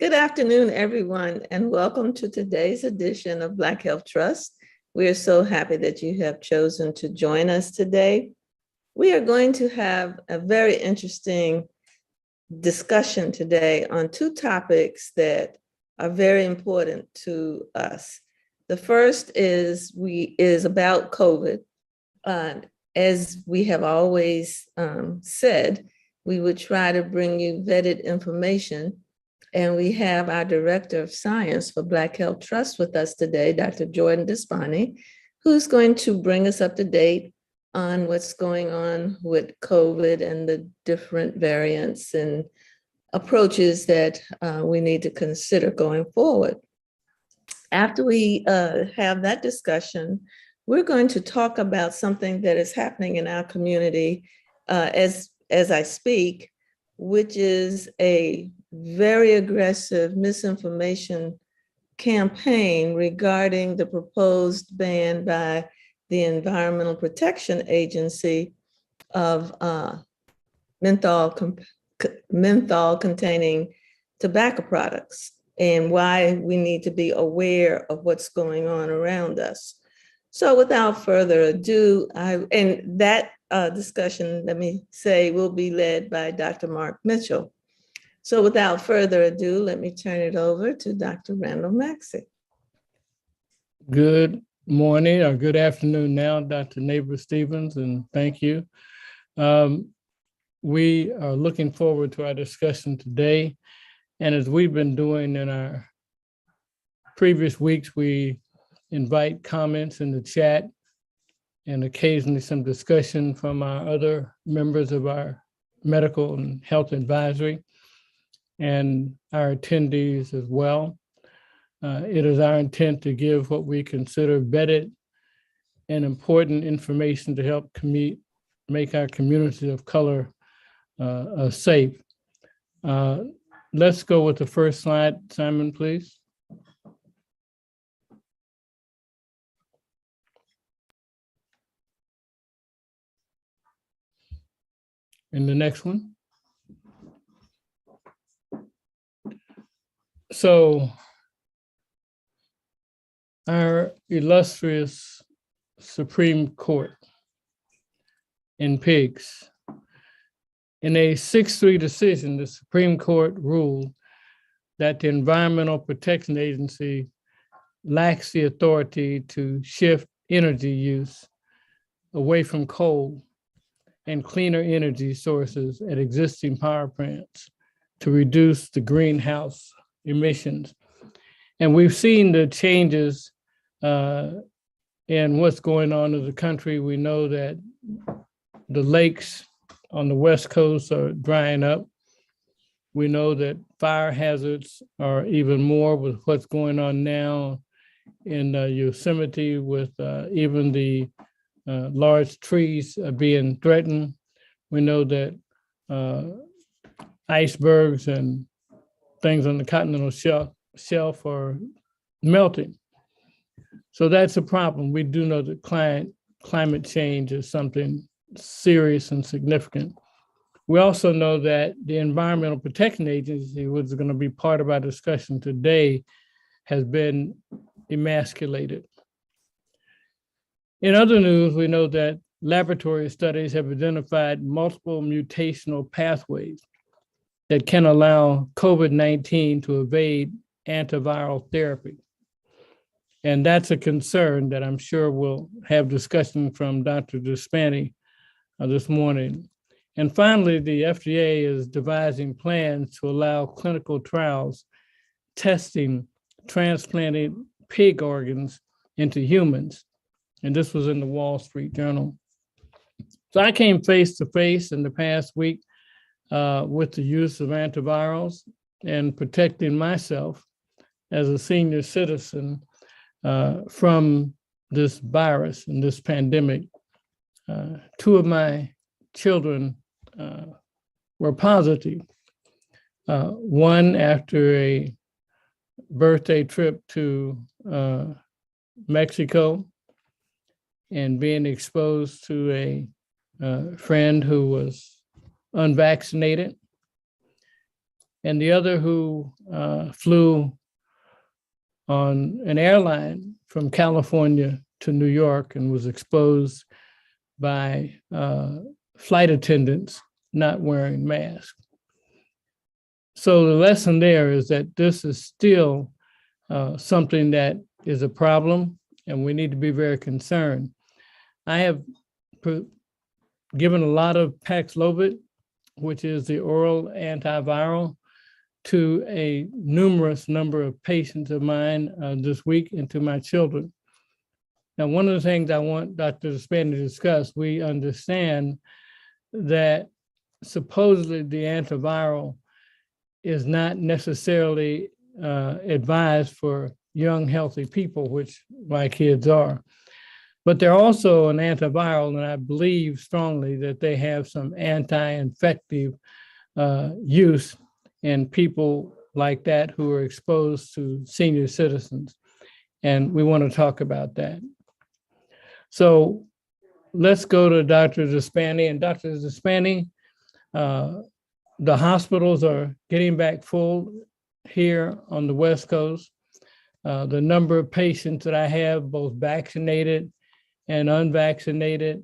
Good afternoon, everyone, and welcome to today's edition of Black Health Trust. We are so happy that you have chosen to join us today. We are going to have a very interesting discussion today on two topics that are very important to us. The first is about COVID. As we have always said, we would try to bring you vetted information. And we have our Director of Science for Black Health Trust with us today, Dr. Jordan Despani, who's going to bring us up to date on what's going on with COVID and the different variants and approaches that we need to consider going forward. After we have that discussion, we're going to talk about something that is happening in our community as I speak, which is a very aggressive misinformation campaign regarding the proposed ban by the Environmental Protection Agency of menthol-containing tobacco products and why we need to be aware of what's going on around us. So without further ado, that discussion, let me say, will be led by Dr. Mark Mitchell. So without further ado, let me turn it over to Dr. Randall Maxey. Good morning or good afternoon now, Dr. Neighbor Stevens, and thank you. We are looking forward to our discussion today. And as we've been doing in our previous weeks, we invite comments in the chat and occasionally some discussion from our other members of our medical and health advisory and our attendees as well. It is our intent to give what we consider vetted and important information to help make our community of color safe. Let's go with the first slide, Simon, please. And the next one. So our illustrious Supreme Court in Pigs, in a 6-3 decision, the Supreme Court ruled that the Environmental Protection Agency lacks the authority to shift energy use away from coal and cleaner energy sources at existing power plants to reduce the greenhouse emissions. And we've seen the changes in what's going on in the country. We know that the lakes on the West Coast are drying up. We know that fire hazards are even more with what's going on now in Yosemite with even the large trees being threatened. We know that icebergs and things on the continental shelf are melting. So that's a problem. We do know that climate change is something serious and significant. We also know that the Environmental Protection Agency, which is going to be part of our discussion today, has been emasculated. In other news, we know that laboratory studies have identified multiple mutational pathways that can allow COVID-19 to evade antiviral therapy. And that's a concern that I'm sure we'll have discussion from Dr. Despani this morning. And finally, the FDA is devising plans to allow clinical trials testing transplanted pig organs into humans. And this was in the Wall Street Journal. So I came face to face in the past week with the use of antivirals and protecting myself as a senior citizen from this virus and this pandemic. Two of my children were positive. One after a birthday trip to Mexico and being exposed to a friend who was unvaccinated. and the other who flew on an airline from California to New York and was exposed by flight attendants not wearing masks. So the lesson there is that this is still something that is a problem, and we need to be very concerned. I have given a lot of Paxlovid, which is the oral antiviral, to a numerous number of patients of mine this week and to my children. Now, one of the things I want Dr. Despain to discuss, we understand that supposedly the antiviral is not necessarily advised for young, healthy people, which my kids are. But they're also an antiviral, and I believe strongly that they have some anti-infective use in people like that who are exposed to senior citizens. And we want to talk about that. So let's go to Dr. Despain. And Dr. Despain, the hospitals are getting back full here on the West Coast. The number of patients that I have, both vaccinated and unvaccinated,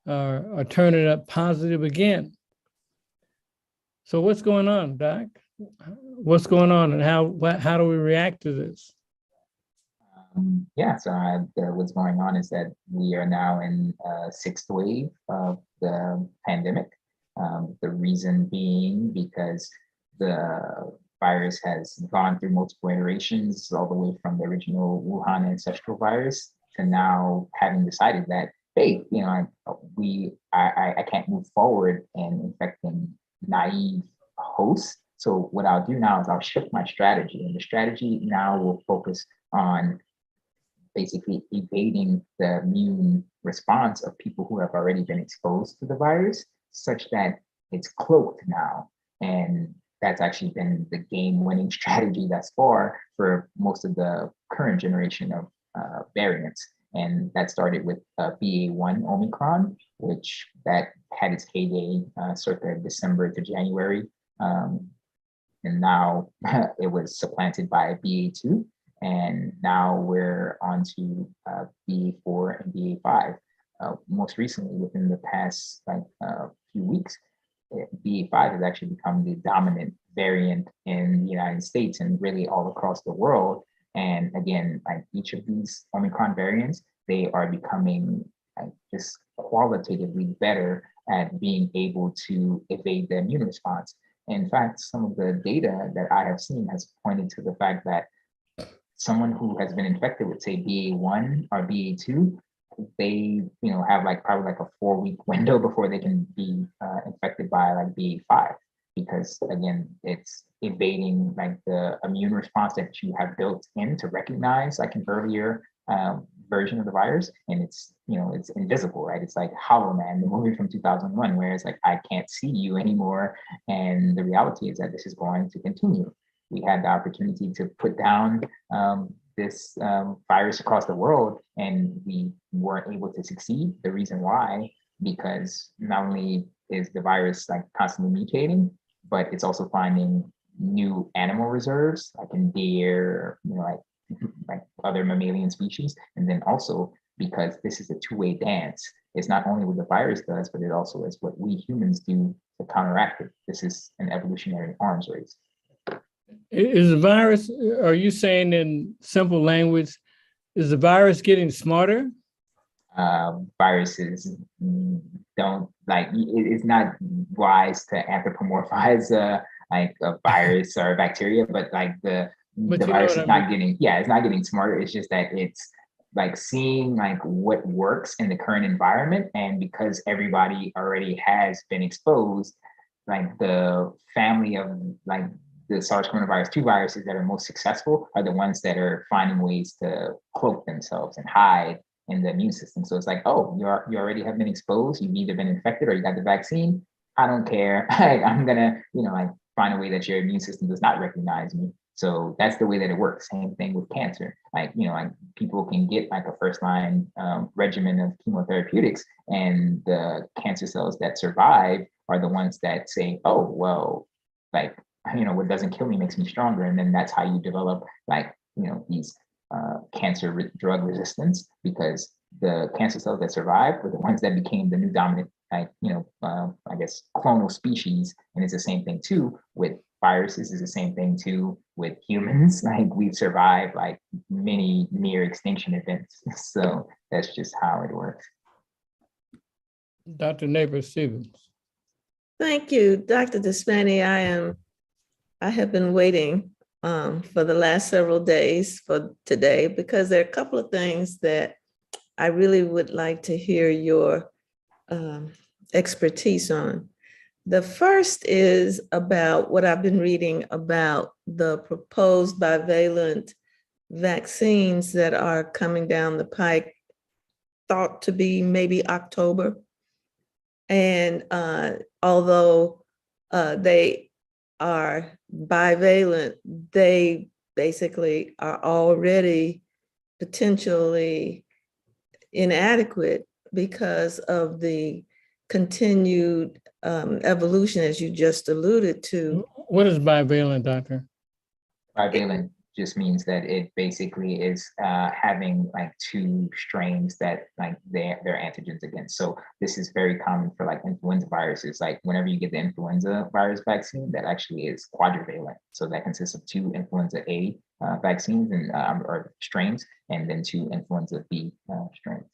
are turning up positive again. So what's going on, Doc? What's going on, and how do we react to this? What's going on is that we are now in sixth wave of the pandemic. The reason being because the virus has gone through multiple iterations, all the way from the original Wuhan ancestral virus to now having decided that, hey, I can't move forward in infecting naive hosts. So what I'll do now is I'll shift my strategy, and the strategy now will focus on basically evading the immune response of people who have already been exposed to the virus, such that it's cloaked now. And that's actually been the game-winning strategy thus far for most of the current generation of variants. And that started with BA1 Omicron, which that had its heyday circa December to January. And now it was supplanted by BA2. And now we're on to BA4 and BA5. Most recently, within the past few weeks, BA5 has actually become the dominant variant in the United States and really all across the world. And again, like each of these Omicron variants, they are becoming just qualitatively better at being able to evade the immune response. In fact, some of the data that I have seen has pointed to the fact that someone who has been infected with, say, BA1 or BA2, they have probably a 4-week window before they can be infected by BA5, because again, it's evading the immune response that you have built in to recognize an earlier version of the virus, and it's invisible, right? It's like Hollow Man, the movie from 2001, where it's I can't see you anymore, and the reality is that this is going to continue. We had the opportunity to put down this virus across the world, and we weren't able to succeed. The reason why, because not only is the virus constantly mutating, but it's also finding new animal reserves, like in deer, like other mammalian species. And then also because this is a two-way dance, it's not only what the virus does, but it also is what we humans do to counteract it. This is an evolutionary arms race. Is the virus, are you saying in simple language, is the virus getting smarter? Viruses don't it's not wise to anthropomorphize a virus or a bacteria, but the virus is not getting, it's not getting smarter. It's just that it's seeing what works in the current environment. And because everybody already has been exposed, the family of the SARS coronavirus 2 viruses that are most successful are the ones that are finding ways to cloak themselves and hide in the immune system. So it's oh, you already have been exposed. You've either been infected or you got the vaccine. I don't care. I'm gonna, find a way that your immune system does not recognize me. So that's the way that it works. Same thing with cancer. People can get a first-line regimen of chemotherapeutics, and the cancer cells that survive are the ones that say, oh, well, what doesn't kill me makes me stronger. And then that's how you develop like, these cancer drug resistance, because the cancer cells that survived were the ones that became the new dominant, like, I guess, clonal species. And it's the same thing too with viruses, is the same thing too with humans. Like, we've survived like many near extinction events. So that's just how it works. Dr. Neighbor-Stevens. Thank you, Dr. Despani. I have been waiting for the last several days for today, because there are a couple of things that I really would like to hear your expertise on. The first is about what I've been reading about the proposed bivalent vaccines that are coming down the pike, thought to be maybe October. And although they are bivalent, they basically are already potentially inadequate because of the continued evolution, as you just alluded to. What is bivalent, doctor? Bivalent just means that it basically is having like two strains that like they're antigens against. So this is very common for like influenza viruses. Like whenever you get the influenza virus vaccine, that actually is quadrivalent. So that consists of two influenza A vaccines and or strains, and then two influenza B strains.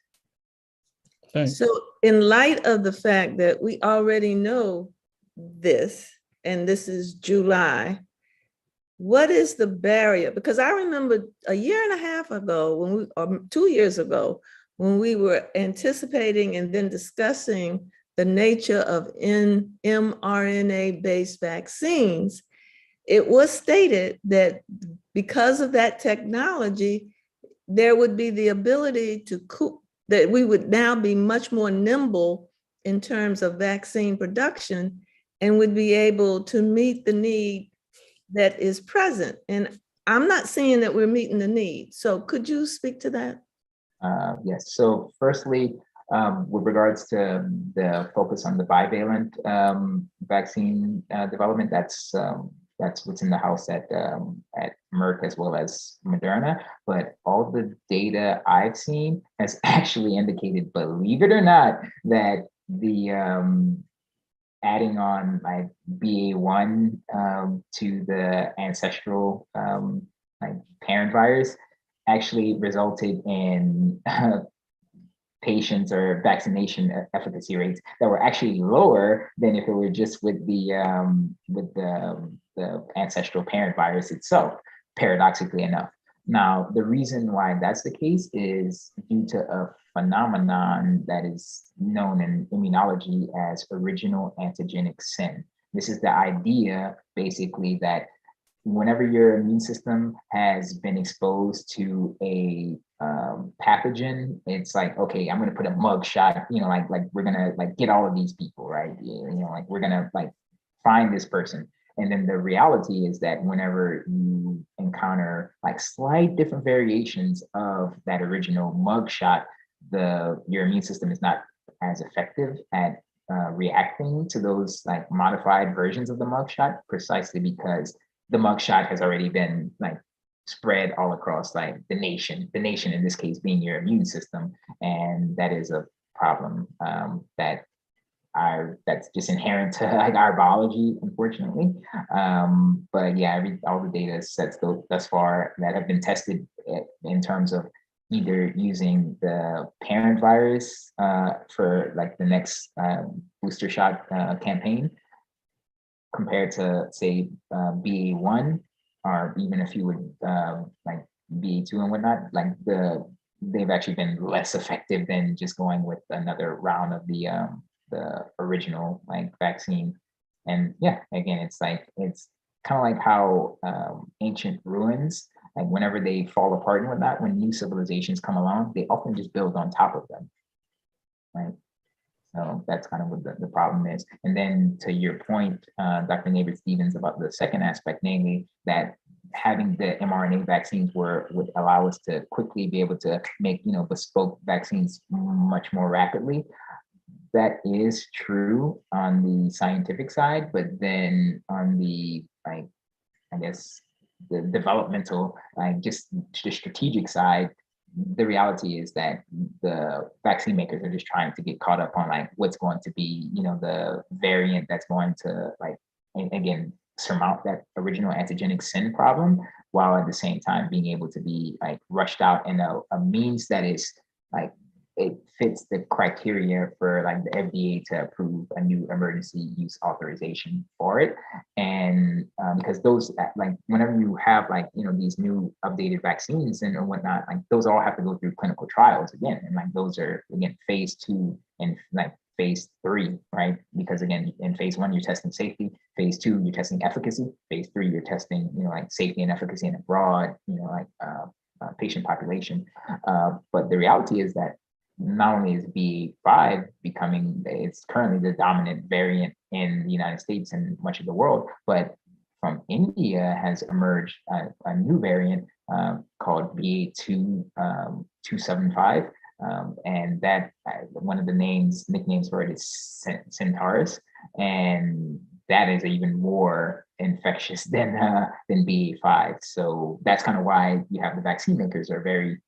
Thanks. So in light of the fact that we already know this, and this is July, what is the barrier? Because I remember a year and a half ago, or 2 years ago, when we were anticipating and then discussing the nature of mRNA-based vaccines, it was stated that because of that technology, there would be the ability that we would now be much more nimble in terms of vaccine production and would be able to meet the need that is present. And I'm not seeing that we're meeting the need. So could you speak to that? Yes. So firstly, with regards to the focus on the bivalent vaccine development, that's what's in the house at Merck as well as Moderna. But all the data I've seen has actually indicated, believe it or not, that the adding on like BA1 to the ancestral like parent virus actually resulted in patients or vaccination efficacy rates that were actually lower than if it were just with the ancestral parent virus itself, paradoxically enough. Now, the reason why that's the case is due to a phenomenon that is known in immunology as original antigenic sin. This is the idea, basically, that whenever your immune system has been exposed to a pathogen, it's like, okay, I'm going to put a mug shot, like we're going to like get all of these people, right? Like we're going to like find this person. And then the reality is that whenever you encounter like slight different variations of that original mug shot, your immune system is not as effective at reacting to those like modified versions of the mug shot, precisely because the mug shot has already been like spread all across like the nation in this case being your immune system. And that is a problem that's just inherent to like our biology, unfortunately. But yeah, all the data sets thus far that have been tested in terms of either using the parent virus for like the next booster shot campaign compared to say BA1, or even if you would like BA2 and whatnot, like they've actually been less effective than just going with another round of the original like vaccine. And yeah, again, it's kind of like how ancient ruins, like whenever they fall apart and whatnot, when new civilizations come along, they often just build on top of them, right? So that's kind of what the problem is. And then to your point, Dr. Neighbor-Stevens, about the second aspect, namely that having the mRNA vaccines would allow us to quickly be able to make bespoke vaccines much more rapidly. That is true on the scientific side, but then on the like, I guess, the developmental, like just the strategic side, the reality is that the vaccine makers are just trying to get caught up on like what's going to be, the variant that's going to like, again, surmount that original antigenic sin problem, while at the same time being able to be like rushed out in a means that is like it fits the criteria for like the FDA to approve a new emergency use authorization for it. And because those, like whenever you have like, these new updated vaccines and or whatnot, like those all have to go through clinical trials again. And like those are, again, phase 2 and like phase 3, right? Because again, in phase 1, you're testing safety. Phase 2, you're testing efficacy. Phase 3, you're testing, like safety and efficacy in a broad, patient population. But the reality is that not only is BA.5 it's currently the dominant variant in the United States and much of the world, but from India has emerged a new variant called BA.2.75. And that one of the nicknames for it is Centaurus, and that is even more infectious than BA.5. So that's kind of why you have the vaccine makers are very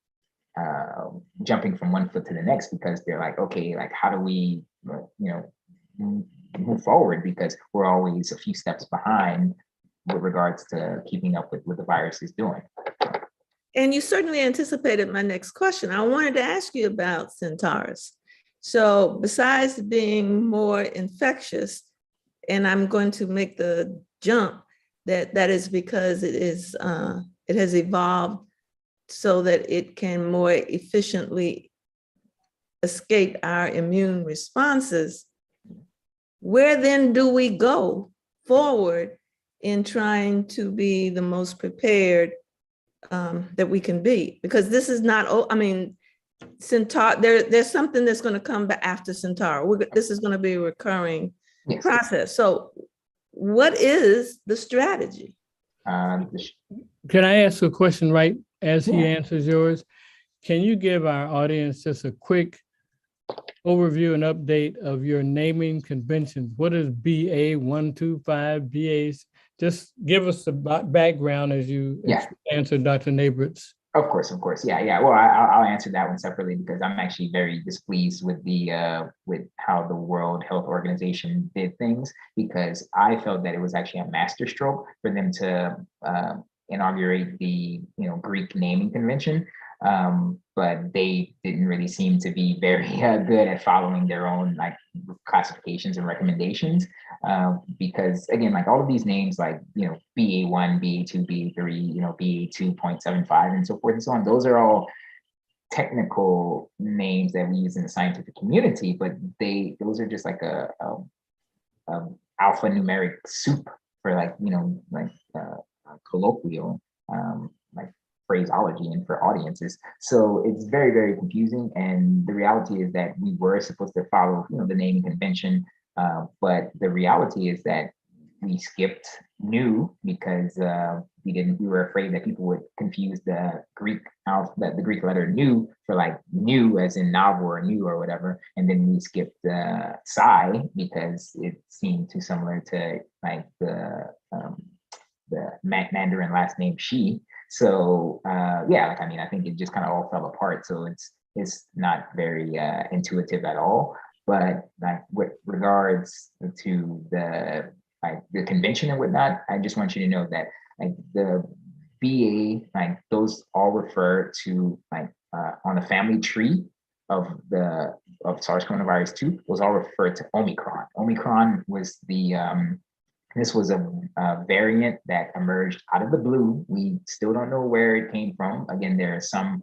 jumping from one foot to the next, because they're like, okay, like how do we, move forward, because we're always a few steps behind with regards to keeping up with what the virus is doing. And you certainly anticipated my next question. I wanted to ask you about Centaurus. So besides being more infectious, and I'm going to make the jump that is because it has evolved so that it can more efficiently escape our immune responses. Where then do we go forward in trying to be the most prepared that we can be? Because this is not, Centaur, there's something that's going to come back after Centaur. This is going to be a recurring process. So what is the strategy? Can I ask a question right as he answers yours? Can you give our audience just a quick overview and update of your naming conventions? What is BA.125, BAs? Just give us the background as you answer Dr. Nabrit's. Of course. Yeah. Well, I'll answer that one separately, because I'm actually very displeased with with how the World Health Organization did things, because I felt that it was actually a masterstroke for them to inaugurate the Greek naming convention. But they didn't really seem to be very good at following their own like classifications and recommendations. Because again, like all of these names, like BA.1, BA.2, BA.3, BA.2.75, and so forth and so on, those are all technical names that we use in the scientific community, but those are just like a alphanumeric soup for like colloquial like phraseology and for audiences. So it's very, very confusing. And the reality is that we were supposed to follow, the naming convention. But the reality is that we skipped new because we were afraid that people would confuse the Greek letter nu for like new as in novel or new or whatever. And then we skipped psi because it seemed too similar to like the Mandarin last name Shi. So I think it just kind of all fell apart. So it's not very intuitive at all. But like with regards to the convention and whatnot, I just want you to know that like the BA, like those all refer to like on the family tree of SARS coronavirus 2, those all refer to Omicron. Omicron was this was a variant that emerged out of the blue. We still don't know where it came from. Again, there are some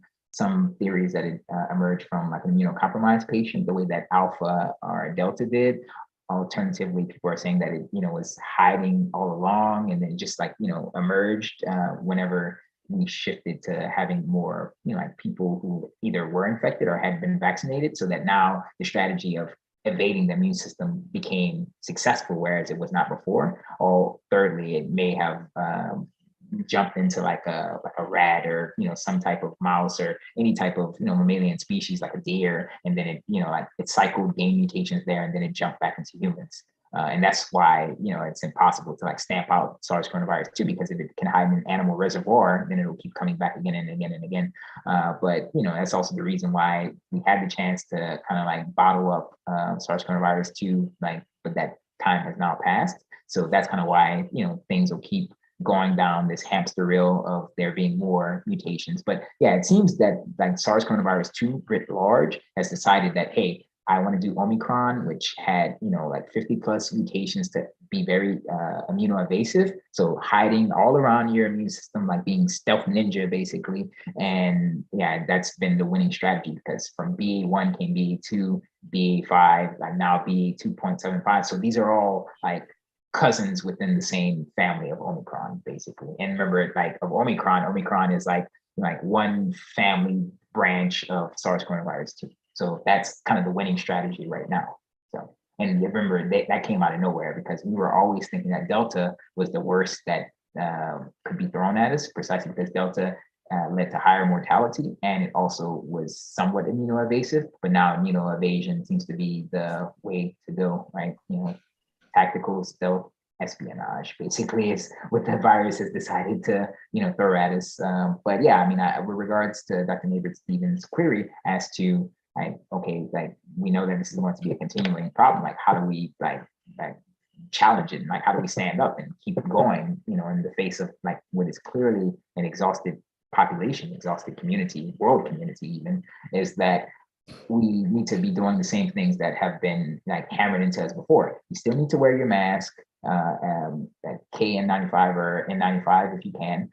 theories that it emerged from like an immunocompromised patient, the way that Alpha or Delta did. Alternatively, people are saying that it was hiding all along and then just like emerged whenever we shifted to having more like people who either were infected or had been vaccinated, so that now the strategy of evading the immune system became successful, whereas it was not before. Or thirdly, it may have jumped into like a rat or some type of mouse or any type of mammalian species like a deer, and then it it cycled gain mutations there, and then it jumped back into humans. And that's why, it's impossible to like stamp out SARS coronavirus 2, because if it can hide in an animal reservoir, then it'll keep coming back again and again and again. But, that's also the reason why we had the chance to kind of like bottle up SARS coronavirus 2, like, but that time has now passed. So that's kind of why, things will keep going down this hamster wheel of there being more mutations. But yeah, it seems that like SARS coronavirus 2 writ large has decided that, hey, I want to do Omicron, which had, like 50 plus mutations to be very immunoevasive. So hiding all around your immune system, like being stealth ninja, basically. And yeah, that's been the winning strategy, because from BA1 came BA2, BA5, like now BA2.75. So these are all like cousins within the same family of Omicron, basically. And remember, like of Omicron is like one family branch of SARS coronavirus 2. So that's kind of the winning strategy right now. So, and remember that came out of nowhere, because we were always thinking that Delta was the worst that could be thrown at us, precisely because Delta led to higher mortality, and it also was somewhat immunoevasive. But now immunoevasion seems to be the way to go, right? Tactical stealth espionage basically is what the virus has decided to throw at us. But yeah, I mean, with regards to Dr. Nabert Stevens' query as to like we know that this is going to be a continuing problem, like how do we like challenge it, and like how do we stand up and keep going in the face of like what is clearly an exhausted population, exhausted community, world community even, is that we need to be doing the same things that have been like hammered into us before. You still need to wear your mask, KN95 or N95 if you can,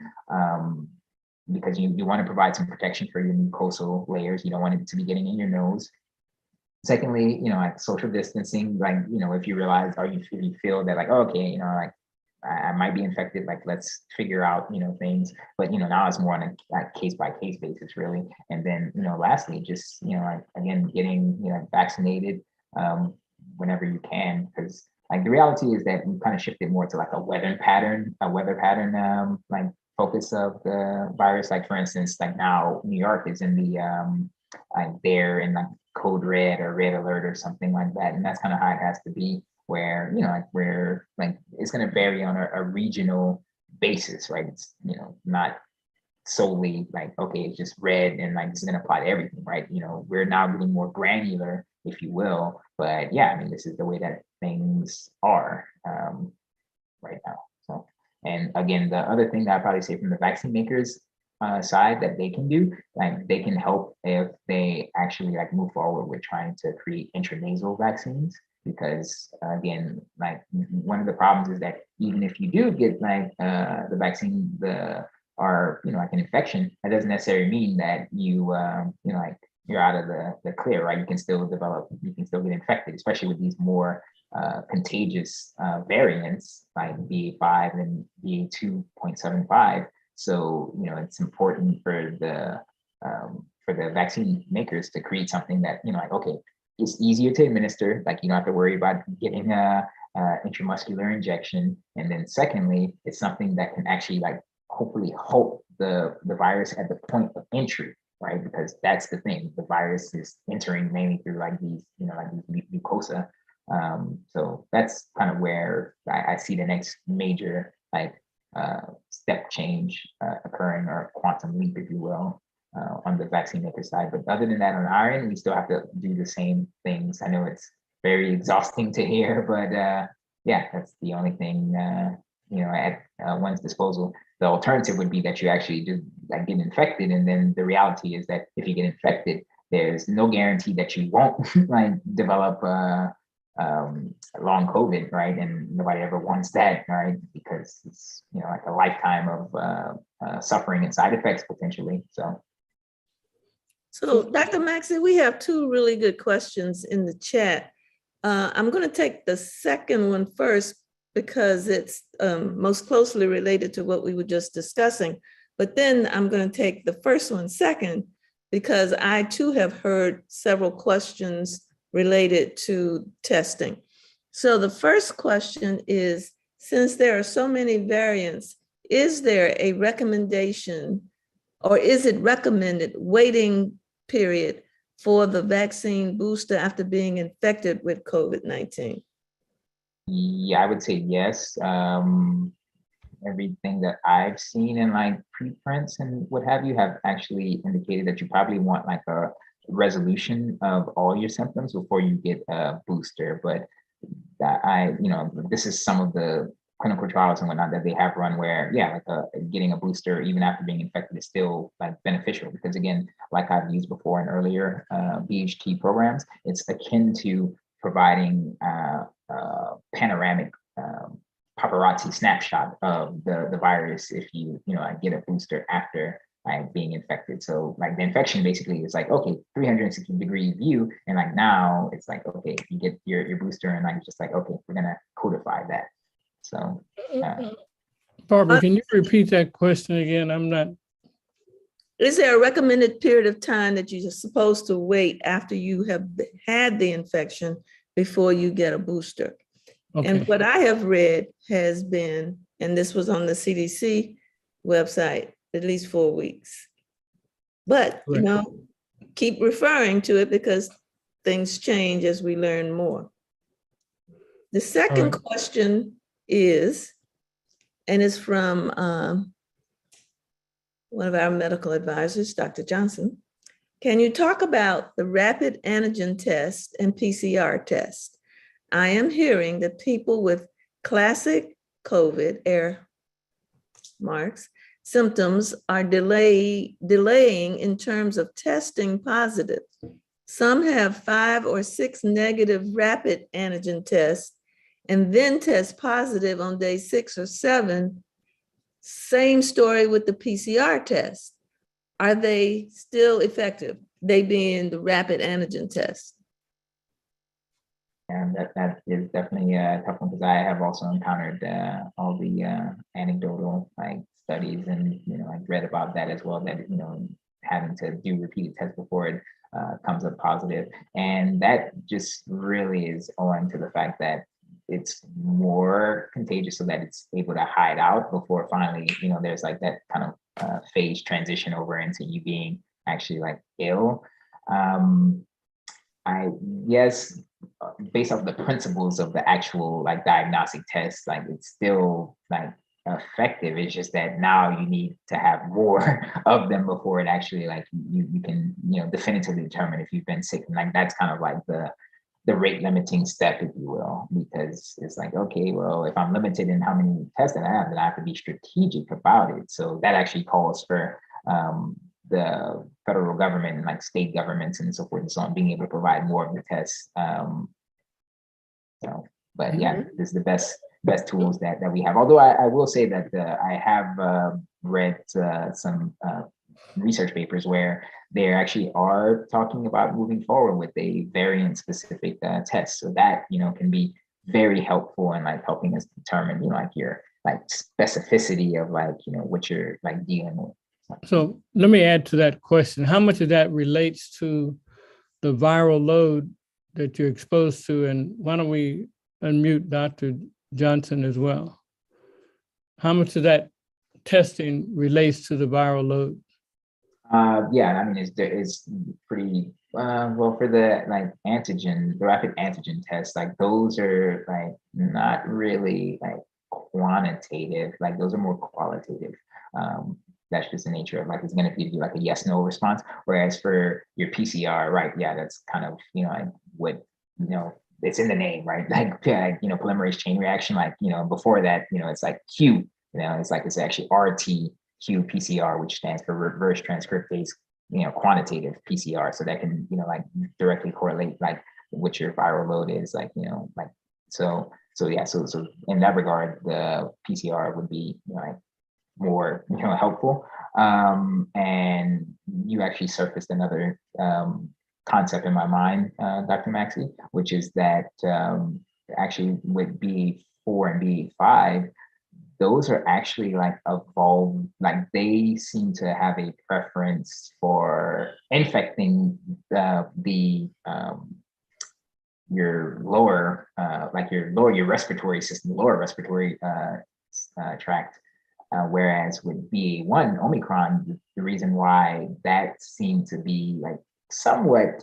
because you want to provide some protection for your mucosal layers. You don't want it to be getting in your nose. Secondly, like social distancing, like, if you realize, or if you feel that like, oh, okay, like I might be infected, like let's figure out things. But now it's more on a case by case basis, really. And then lastly, just like again, getting vaccinated whenever you can, because like the reality is that we kind of shifted more to like a weather pattern like focus of the virus. Like for instance, like now New York is in the like they're in like code red or red alert or something like that, and that's kind of how it has to be, where like we're like it's going to vary on a regional basis, right? It's not solely like, okay, it's just red and like this is going to apply to everything, right? We're now getting more granular, if you will. But yeah, I mean, this is the way that things are right now. So, and again, the other thing that I probably say from the vaccine makers side that they can do, like they can help if they actually like move forward with trying to create intranasal vaccines. Because again, like one of the problems is that even if you do get like the vaccine, or like an infection, that doesn't necessarily mean that you like you're out of the clear, right? You can still get infected, especially with these more contagious variants like BA5 and BA2.75. So it's important for the vaccine makers to create something that like, okay, it's easier to administer, like you don't have to worry about getting a intramuscular injection. And then secondly, it's something that can actually like hopefully halt the virus at the point of entry, right? Because that's the thing, the virus is entering mainly through like these, like these mucosa. So that's kind of where I see the next major like step change occurring, or quantum leap, if you will, on the vaccine maker side. But other than that, on our end, we still have to do the same things. I know it's very exhausting to hear, but yeah, that's the only thing at one's disposal. The alternative would be that you actually do like get infected, and then the reality is that if you get infected, there's no guarantee that you won't like develop long COVID, right? And nobody ever wants that, right? Because it's like a lifetime of suffering and side effects potentially. So Dr. Maxey, we have two really good questions in the chat. I'm going to take the second one first because it's most closely related to what we were just discussing. But then I'm going to take the first one second, because I too have heard several questions related to testing. So the first question is, since there are so many variants, is there a recommendation, or is it recommended waiting period for the vaccine booster after being infected with COVID-19? Yeah, I would say yes. Everything that I've seen in like preprints and what have you have actually indicated that you probably want like a resolution of all your symptoms before you get a booster. But that this is some of the clinical trials and whatnot that they have run where, yeah, like getting a booster even after being infected is still like beneficial because again, like I've used before in earlier BHT programs, it's akin to providing panoramic paparazzi snapshot of the virus if you like get a booster after like being infected. So like the infection basically is like, okay, 360-degree view. And like now it's like, okay, you get your booster and like just like, okay, we're gonna codify that. So Barbara, can you repeat that question again? I'm not. Is there a recommended period of time that you're supposed to wait after you have had the infection before you get a booster? Okay. And what I have read has been, and this was on the CDC website, at least 4 weeks. But, keep referring to it because things change as we learn more. The second question is, and it's from one of our medical advisors, Dr. Johnson. Can you talk about the rapid antigen test and PCR test? I am hearing that people with classic COVID air marks symptoms are delaying in terms of testing positive. Some have 5 or 6 negative rapid antigen tests and then test positive on day 6 or 7. Same story with the PCR test. Are they still effective? They being the rapid antigen test. And that is definitely a tough one because I have also encountered all the anecdotal like studies and I read about that as well, that having to do repeated tests before it comes up positive, and that just really is owing to the fact that it's more contagious so that it's able to hide out before finally there's like that kind of phase transition over into you being actually like ill. Yes, based off the principles of the actual like diagnostic test, like it's still like effective. It's just that now you need to have more of them before it actually like you can definitively determine if you've been sick. And like that's kind of like the rate limiting step, if you will, because it's like, okay, well, if I'm limited in how many tests that I have, then I have to be strategic about it. So that actually calls for the federal government and like state governments and so forth and so on being able to provide more of the tests. But yeah, this is the best tools that we have. Although I will say that I have read some research papers where they actually are talking about moving forward with a variant specific test. So that can be very helpful in like helping us determine like your like specificity of like what you're like dealing with. So let me add to that question. How much of that relates to the viral load that you're exposed to? And why don't we unmute Dr. Johnson as well? How much of that testing relates to the viral load? Yeah, I mean, it's pretty well for the like antigen, the rapid antigen tests, like those are like not really like quantitative, like those are more qualitative. That's just the nature of like it's going to give you like a yes no response. Whereas for your PCR, right? Yeah, that's kind of like what it's in the name, right? Like polymerase chain reaction. Like before that, it's like Q. It's like it's actually RT-qPCR, which stands for reverse transcriptase quantitative PCR. So that can like directly correlate like what your viral load is, like like so yeah. So in that regard, the PCR would be like more helpful. And you actually surfaced another concept in my mind, Dr. Maxey, which is that actually with BA4 and BA5, those are actually like evolved, like they seem to have a preference for infecting your lower, your respiratory system, lower respiratory tract. Whereas with BA1 Omicron, the reason why that seemed to be like somewhat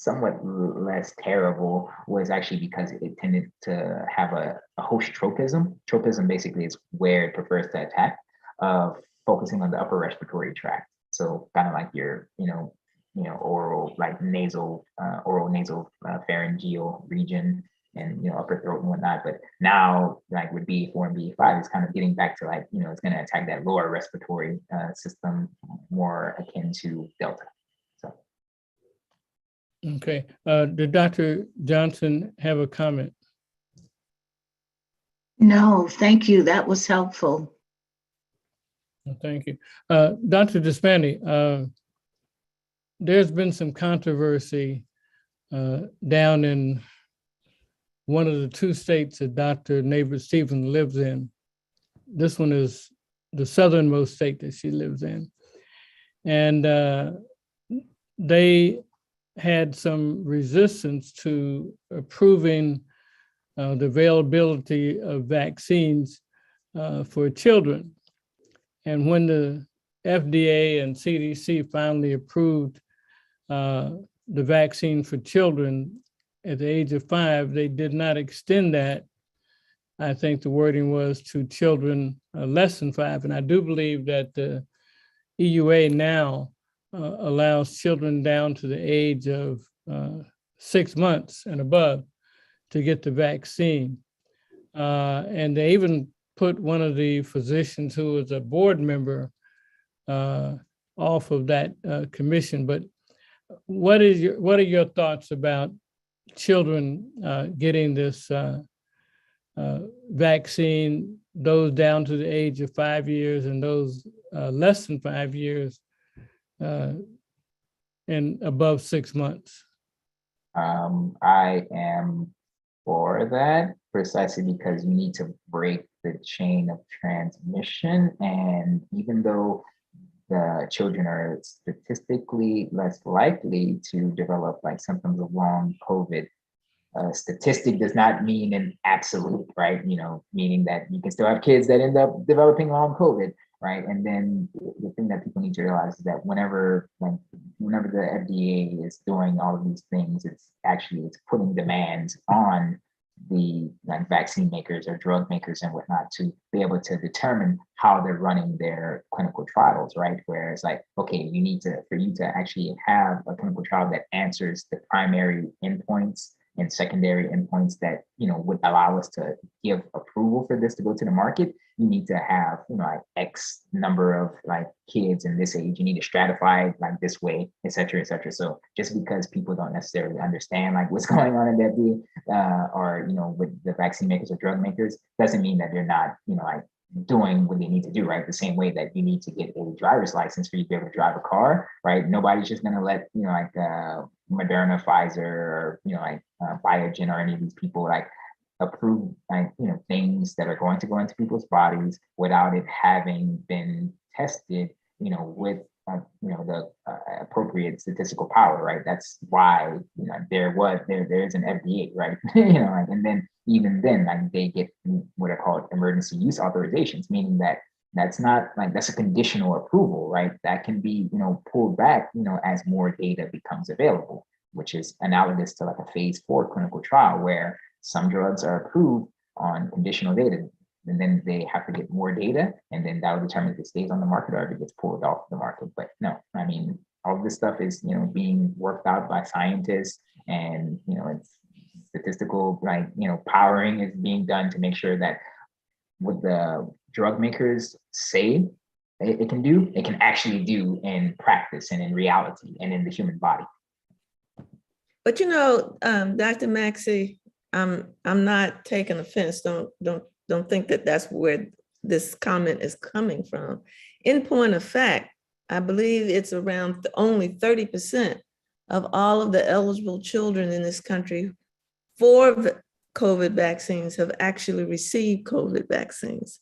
somewhat less terrible was actually because it tended to have a host tropism. Tropism basically is where it prefers to attack, focusing on the upper respiratory tract. So kind of like your, oral, like nasal, oral nasal pharyngeal region, and upper throat and whatnot. But now, like with BA4 and BA5, it's kind of getting back to like, it's going to attack that lower respiratory system, more akin to Delta. So. Okay. Did Dr. Johnson have a comment? No, thank you. That was helpful. Thank you. Dr. Despani, there's been some controversy down in one of the two states that Dr. Neighbor Stephen lives in. This one is the southernmost state that she lives in. And they had some resistance to approving the availability of vaccines for children. And when the FDA and CDC finally approved the vaccine for children at the age of 5, they did not extend that. I think the wording was to children less than 5. And I do believe that the EUA now allows children down to the age of 6 months and above to get the vaccine. And they even put one of the physicians who was a board member off of that commission. But what are your thoughts about children getting this vaccine, those down to the age of 5 years and those less than 5 years and above 6 months? I am for that precisely because you need to break the chain of transmission. And even though the children are statistically less likely to develop like symptoms of long COVID, statistic does not mean an absolute, right? Meaning that you can still have kids that end up developing long COVID, right? And then the thing that people need to realize is that whenever the FDA is doing all of these things, it's putting demands on the vaccine makers or drug makers and whatnot to be able to determine how they're running their clinical trials, right? Where it's like, okay, for you to actually have a clinical trial that answers the primary endpoints and secondary endpoints that would allow us to give approval for this to go to the market, you need to have like X number of like kids in this age. You need to stratify it like this way, et cetera, et cetera. So just because people don't necessarily understand like what's going on in that or with the vaccine makers or drug makers, doesn't mean that they're not like doing what they need to do, right? The same way that you need to get a driver's license for you to be able to drive a car, right? Nobody's just gonna let Moderna, Pfizer, or Biogen or any of these people like approve things that are going to go into people's bodies without it having been tested, with the appropriate statistical power, right? That's why there is an FDA, right? And then even then, like they get what are called emergency use authorizations, meaning that that's not like that's a conditional approval, right? That can be pulled back, as more data becomes available, which is analogous to like a phase 4 clinical trial where some drugs are approved on conditional data, and then they have to get more data, and then that will determine if it stays on the market or if it gets pulled off the market. But no, I mean, all of this stuff is being worked out by scientists, and it's statistical powering is being done to make sure that what the drug makers say it can do, it can actually do in practice and in reality and in the human body. But Dr. Maxey, I'm not taking offense. Don't think that that's where this comment is coming from. In point of fact, I believe it's around only 30% of all of the eligible children in this country for COVID vaccines have actually received COVID vaccines.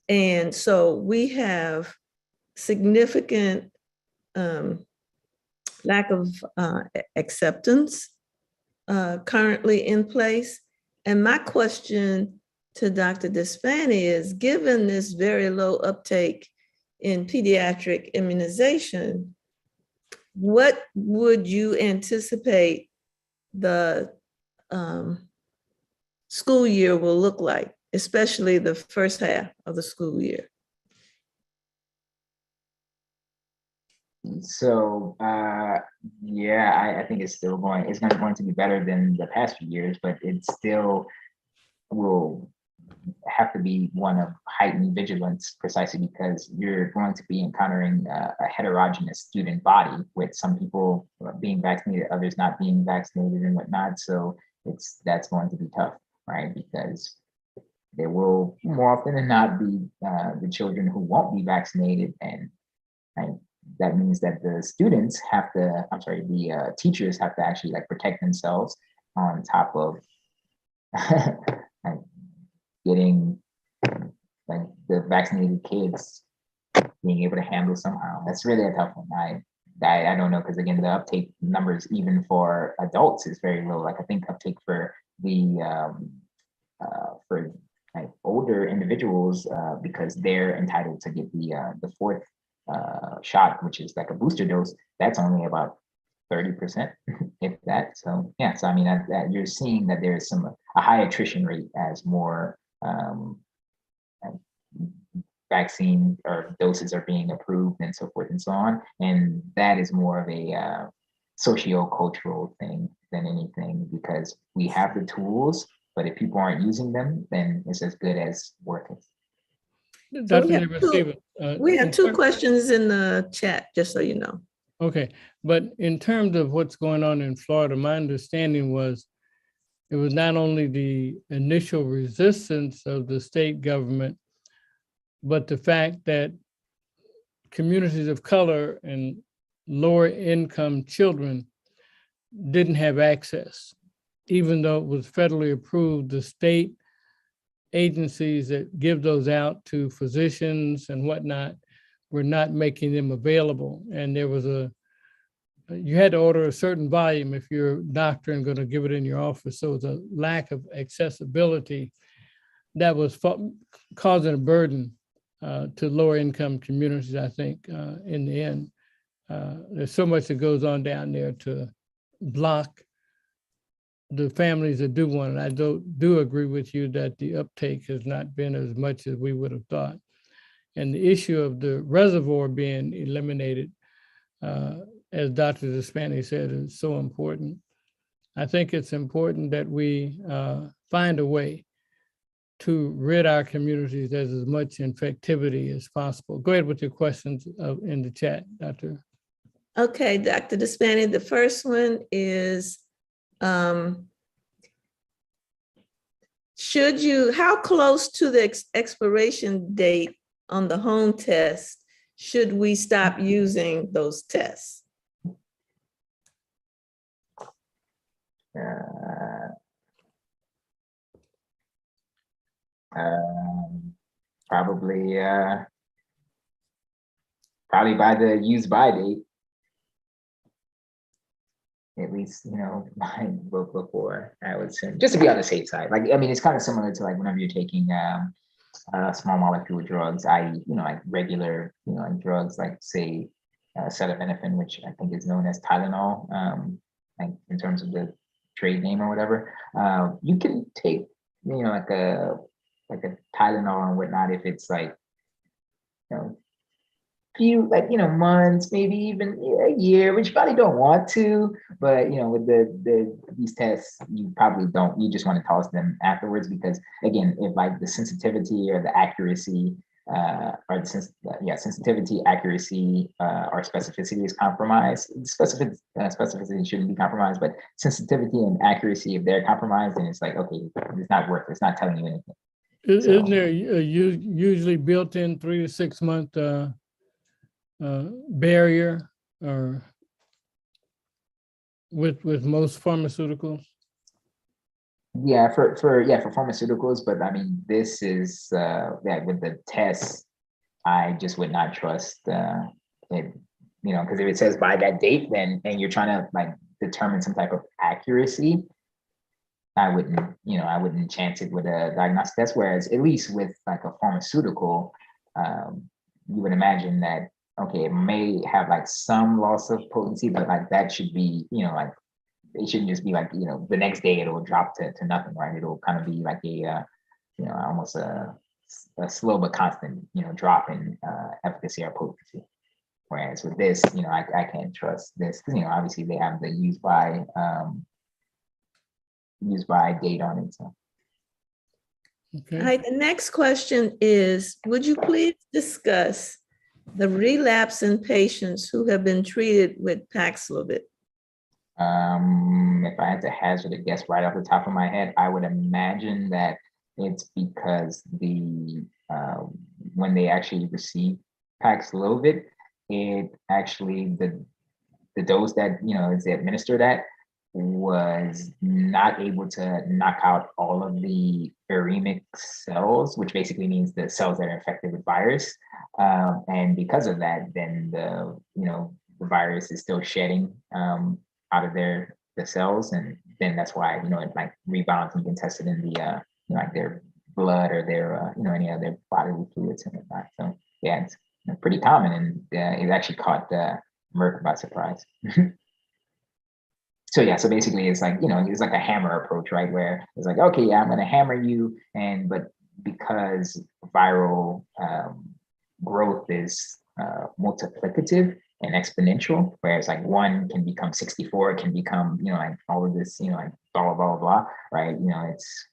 And so we have significant lack of acceptance currently in place. And my question to Dr. Despani is, given this very low uptake in pediatric immunization, what would you anticipate the school year will look like, especially the first half of the school year? So yeah, I think it's not going to be better than the past few years, but it still will have to be one of heightened vigilance, precisely because you're going to be encountering a heterogeneous student body, with some people being vaccinated, others not being vaccinated and whatnot. So that's going to be tough, right? Because there will more often than not be the children who won't be vaccinated, and right, that means that the students have to, the teachers have to actually like protect themselves on top of like getting like the vaccinated kids being able to handle somehow. That's really a tough one. I don't know, because again, the uptake numbers even for adults is very low. Like I think uptake for the for like older individuals, because they're entitled to get the fourth shot, which is like a booster dose, that's only about 30%, if that. So yeah, so I mean, you're seeing that there is a high attrition rate as more vaccine or doses are being approved and so forth and so on. And that is more of a socio-cultural thing than anything, because we have the tools, but if people aren't using them, then it's as good as working. So Dr. we have two questions in the chat, just so you know. Okay, but in terms of what's going on in Florida, my understanding was it was not only the initial resistance of the state government, but the fact that communities of color and lower income children didn't have access. Even though it was federally approved, the state agencies that give those out to physicians and whatnot were not making them available. And there was you had to order a certain volume if you're a doctor and going to give it in your office. So it was a lack of accessibility that was causing a burden to lower income communities, I think, in the end. There's so much that goes on down there to block the families that do want it. I do agree with you that the uptake has not been as much as we would have thought. And the issue of the reservoir being eliminated, as Dr. Despani said, is so important. I think it's important that we find a way to rid our communities of as much infectivity as possible. Go ahead with your questions in the chat, Dr. Okay, Dr. Despani, the first one is, how close to the expiration date on the home test should we stop using those tests? Probably by the use by date, at least, before, I would say, just to be on the safe side. Like, I mean, it's kind of similar to like whenever you're taking small molecule drugs, i.e., like regular, like drugs, like say acetaminophen, which I think is known as Tylenol, like in terms of the trade name or whatever. You can take, like a Tylenol and whatnot if it's like, few months, maybe even a year, which you probably don't want to, but with these tests, you probably don't. You just want to toss them afterwards, because again, if like the sensitivity or the accuracy, sensitivity, accuracy, or specificity is compromised, specificity shouldn't be compromised, but sensitivity and accuracy, if they're compromised, then it's like, okay, it's not worth it. It's not telling you anything. Isn't there usually built-in 3 to 6 month barrier or with most pharmaceuticals? Yeah, for pharmaceuticals, but I mean, this is with the tests, I just would not trust it, because if it says by that date, then and you're trying to like determine some type of accuracy, I wouldn't chance it with a diagnostic test. Whereas at least with like a pharmaceutical, you would imagine that, okay, it may have like some loss of potency, but like that should be, like it shouldn't just be like, the next day it'll drop to nothing, right? It'll kind of be like a, almost a slow but constant, drop in efficacy or potency. Whereas with this, I can't trust this because, obviously they have the use by date on it. So. Okay. All right, the next question is, would you please discuss the relapse in patients who have been treated with Paxlovid? If I had to hazard a guess right off the top of my head, I would imagine that it's because when they actually receive Paxlovid, it actually the dose that is administered at was not able to knock out all of the viremic cells, which basically means the cells that are infected with virus. And because of that, then the virus is still shedding out of the cells, and then that's why it like rebounds and can test it in the like their blood or their any other bodily fluids and whatnot. So yeah, it's pretty common, and it actually caught Merck by surprise. So yeah, so basically it's like, it's like a hammer approach, right? Where it's like, okay, yeah, I'm gonna hammer you, but because viral growth is multiplicative and exponential, whereas like 1 can become 64, it can become, like all of this, like blah, blah, blah, right? It's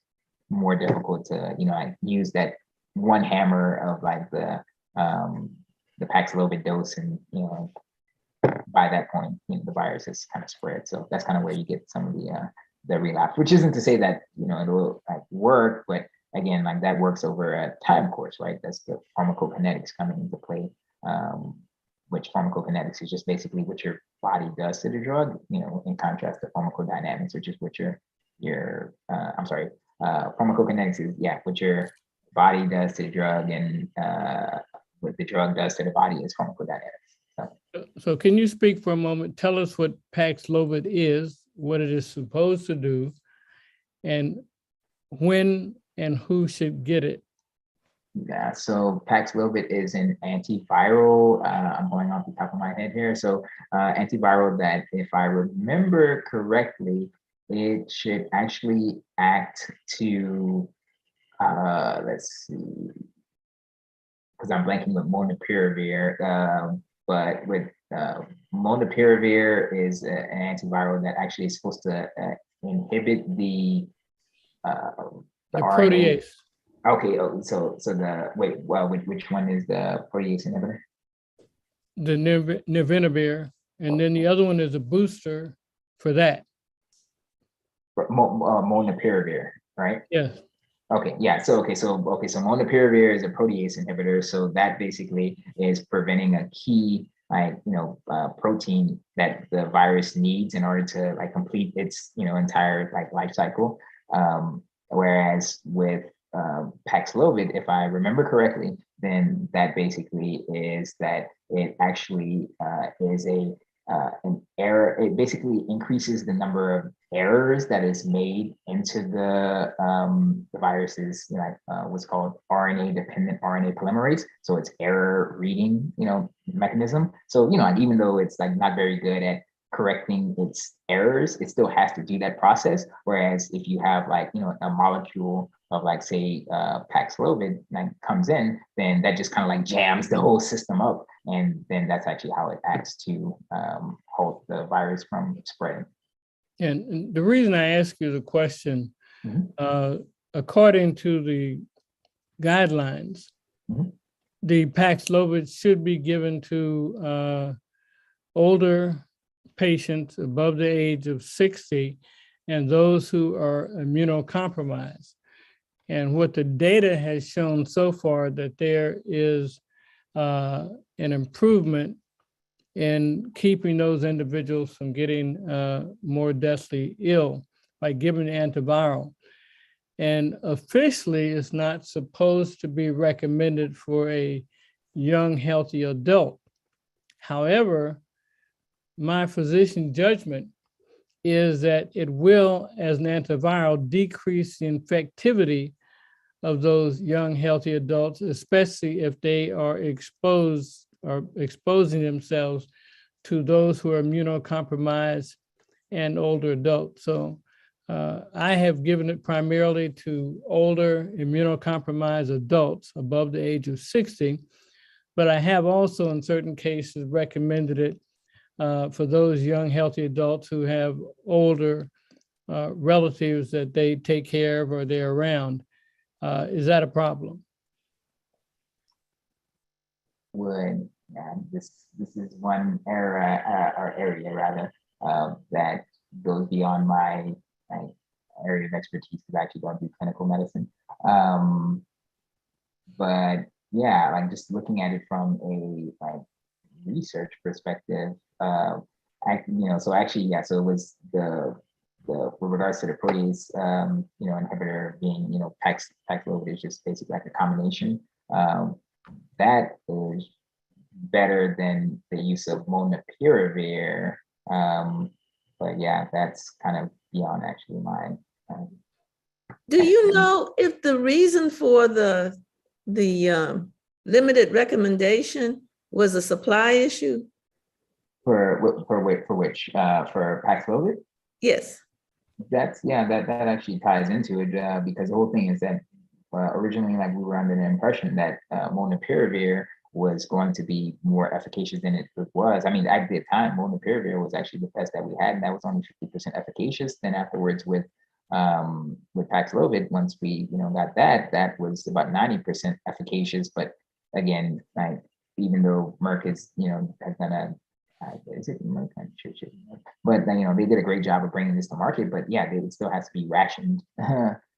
more difficult to, like use that one hammer of like the Paxlovid dose, and, by that point, the virus is kind of spread. So that's kind of where you get some of the relapse, which isn't to say that, it'll like work, but again, like that works over a time course, right? That's the pharmacokinetics coming into play, which pharmacokinetics is just basically what your body does to the drug, in contrast to pharmacodynamics, which is what pharmacokinetics is, what your body does to the drug, and what the drug does to the body is pharmacodynamics. So can you speak for a moment? Tell us what Paxlovid is, what it is supposed to do, and when and who should get it. Yeah, so Paxlovid is an antiviral. I'm going off the top of my head here. So antiviral that, if I remember correctly, it should actually act to, let's see, because I'm blanking with molnupiravir. But with molnupiravir is an antiviral that actually is supposed to inhibit the protease. Okay, so which one is the protease inhibitor? The isnirvinovir, and then the other one is a booster for that. Molnupiravir, right? Yes. Okay, yeah. So molnupiravir is a protease inhibitor. So that basically is preventing a key protein that the virus needs in order to like complete its entire like life cycle. Whereas with Paxlovid, if I remember correctly, then that basically is that it actually is an error. It basically increases the number of errors that is made into the virus's what's called RNA-dependent RNA polymerase. So it's error reading mechanism. So even though it's like not very good at correcting its errors, it still has to do that process. Whereas if you have like a molecule of like say Paxlovid like comes in, then that just kind of like jams the whole system up, and then that's actually how it acts to halt the virus from spreading. And the reason I ask you the question, according to the guidelines, the Paxlovid should be given to older patients above the age of 60 and those who are immunocompromised. And what the data has shown so far, that there is an improvement in keeping those individuals from getting more deathly ill by giving antiviral. And officially, it's not supposed to be recommended for a young, healthy adult. However, my physician judgment is that it will, as an antiviral, decrease the infectivity of those young, healthy adults, especially if they are exposing themselves to those who are immunocompromised and older adults. So I have given it primarily to older immunocompromised adults above the age of 60, but I have also in certain cases recommended it for those young, healthy adults who have older relatives that they take care of or they're around. Is that a problem? Would this is one area rather that goes beyond my area of expertise because I actually don't do clinical medicine. But yeah, like just looking at it from a research perspective, so actually, yeah, so it was the with regards to the protease, inhibitor being, Paxlovid is just basically like a combination. That is better than the use of molnupiravir. But yeah, that's kind of beyond actually mine. Do you know if the reason for the limited recommendation was a supply issue? For Paxlovid? Yes. That actually ties into it because the whole thing is that originally, like, we were under the impression that molnupiravir was going to be more efficacious than it was. I mean, at the time, molnupiravir was actually the best that we had, and that was only 50% efficacious. Then afterwards, with Paxlovid, once we got that was about 90% efficacious. But again, like, even though Merck is has done a is it Merck? But they did a great job of bringing this to market. But yeah, it still has to be rationed.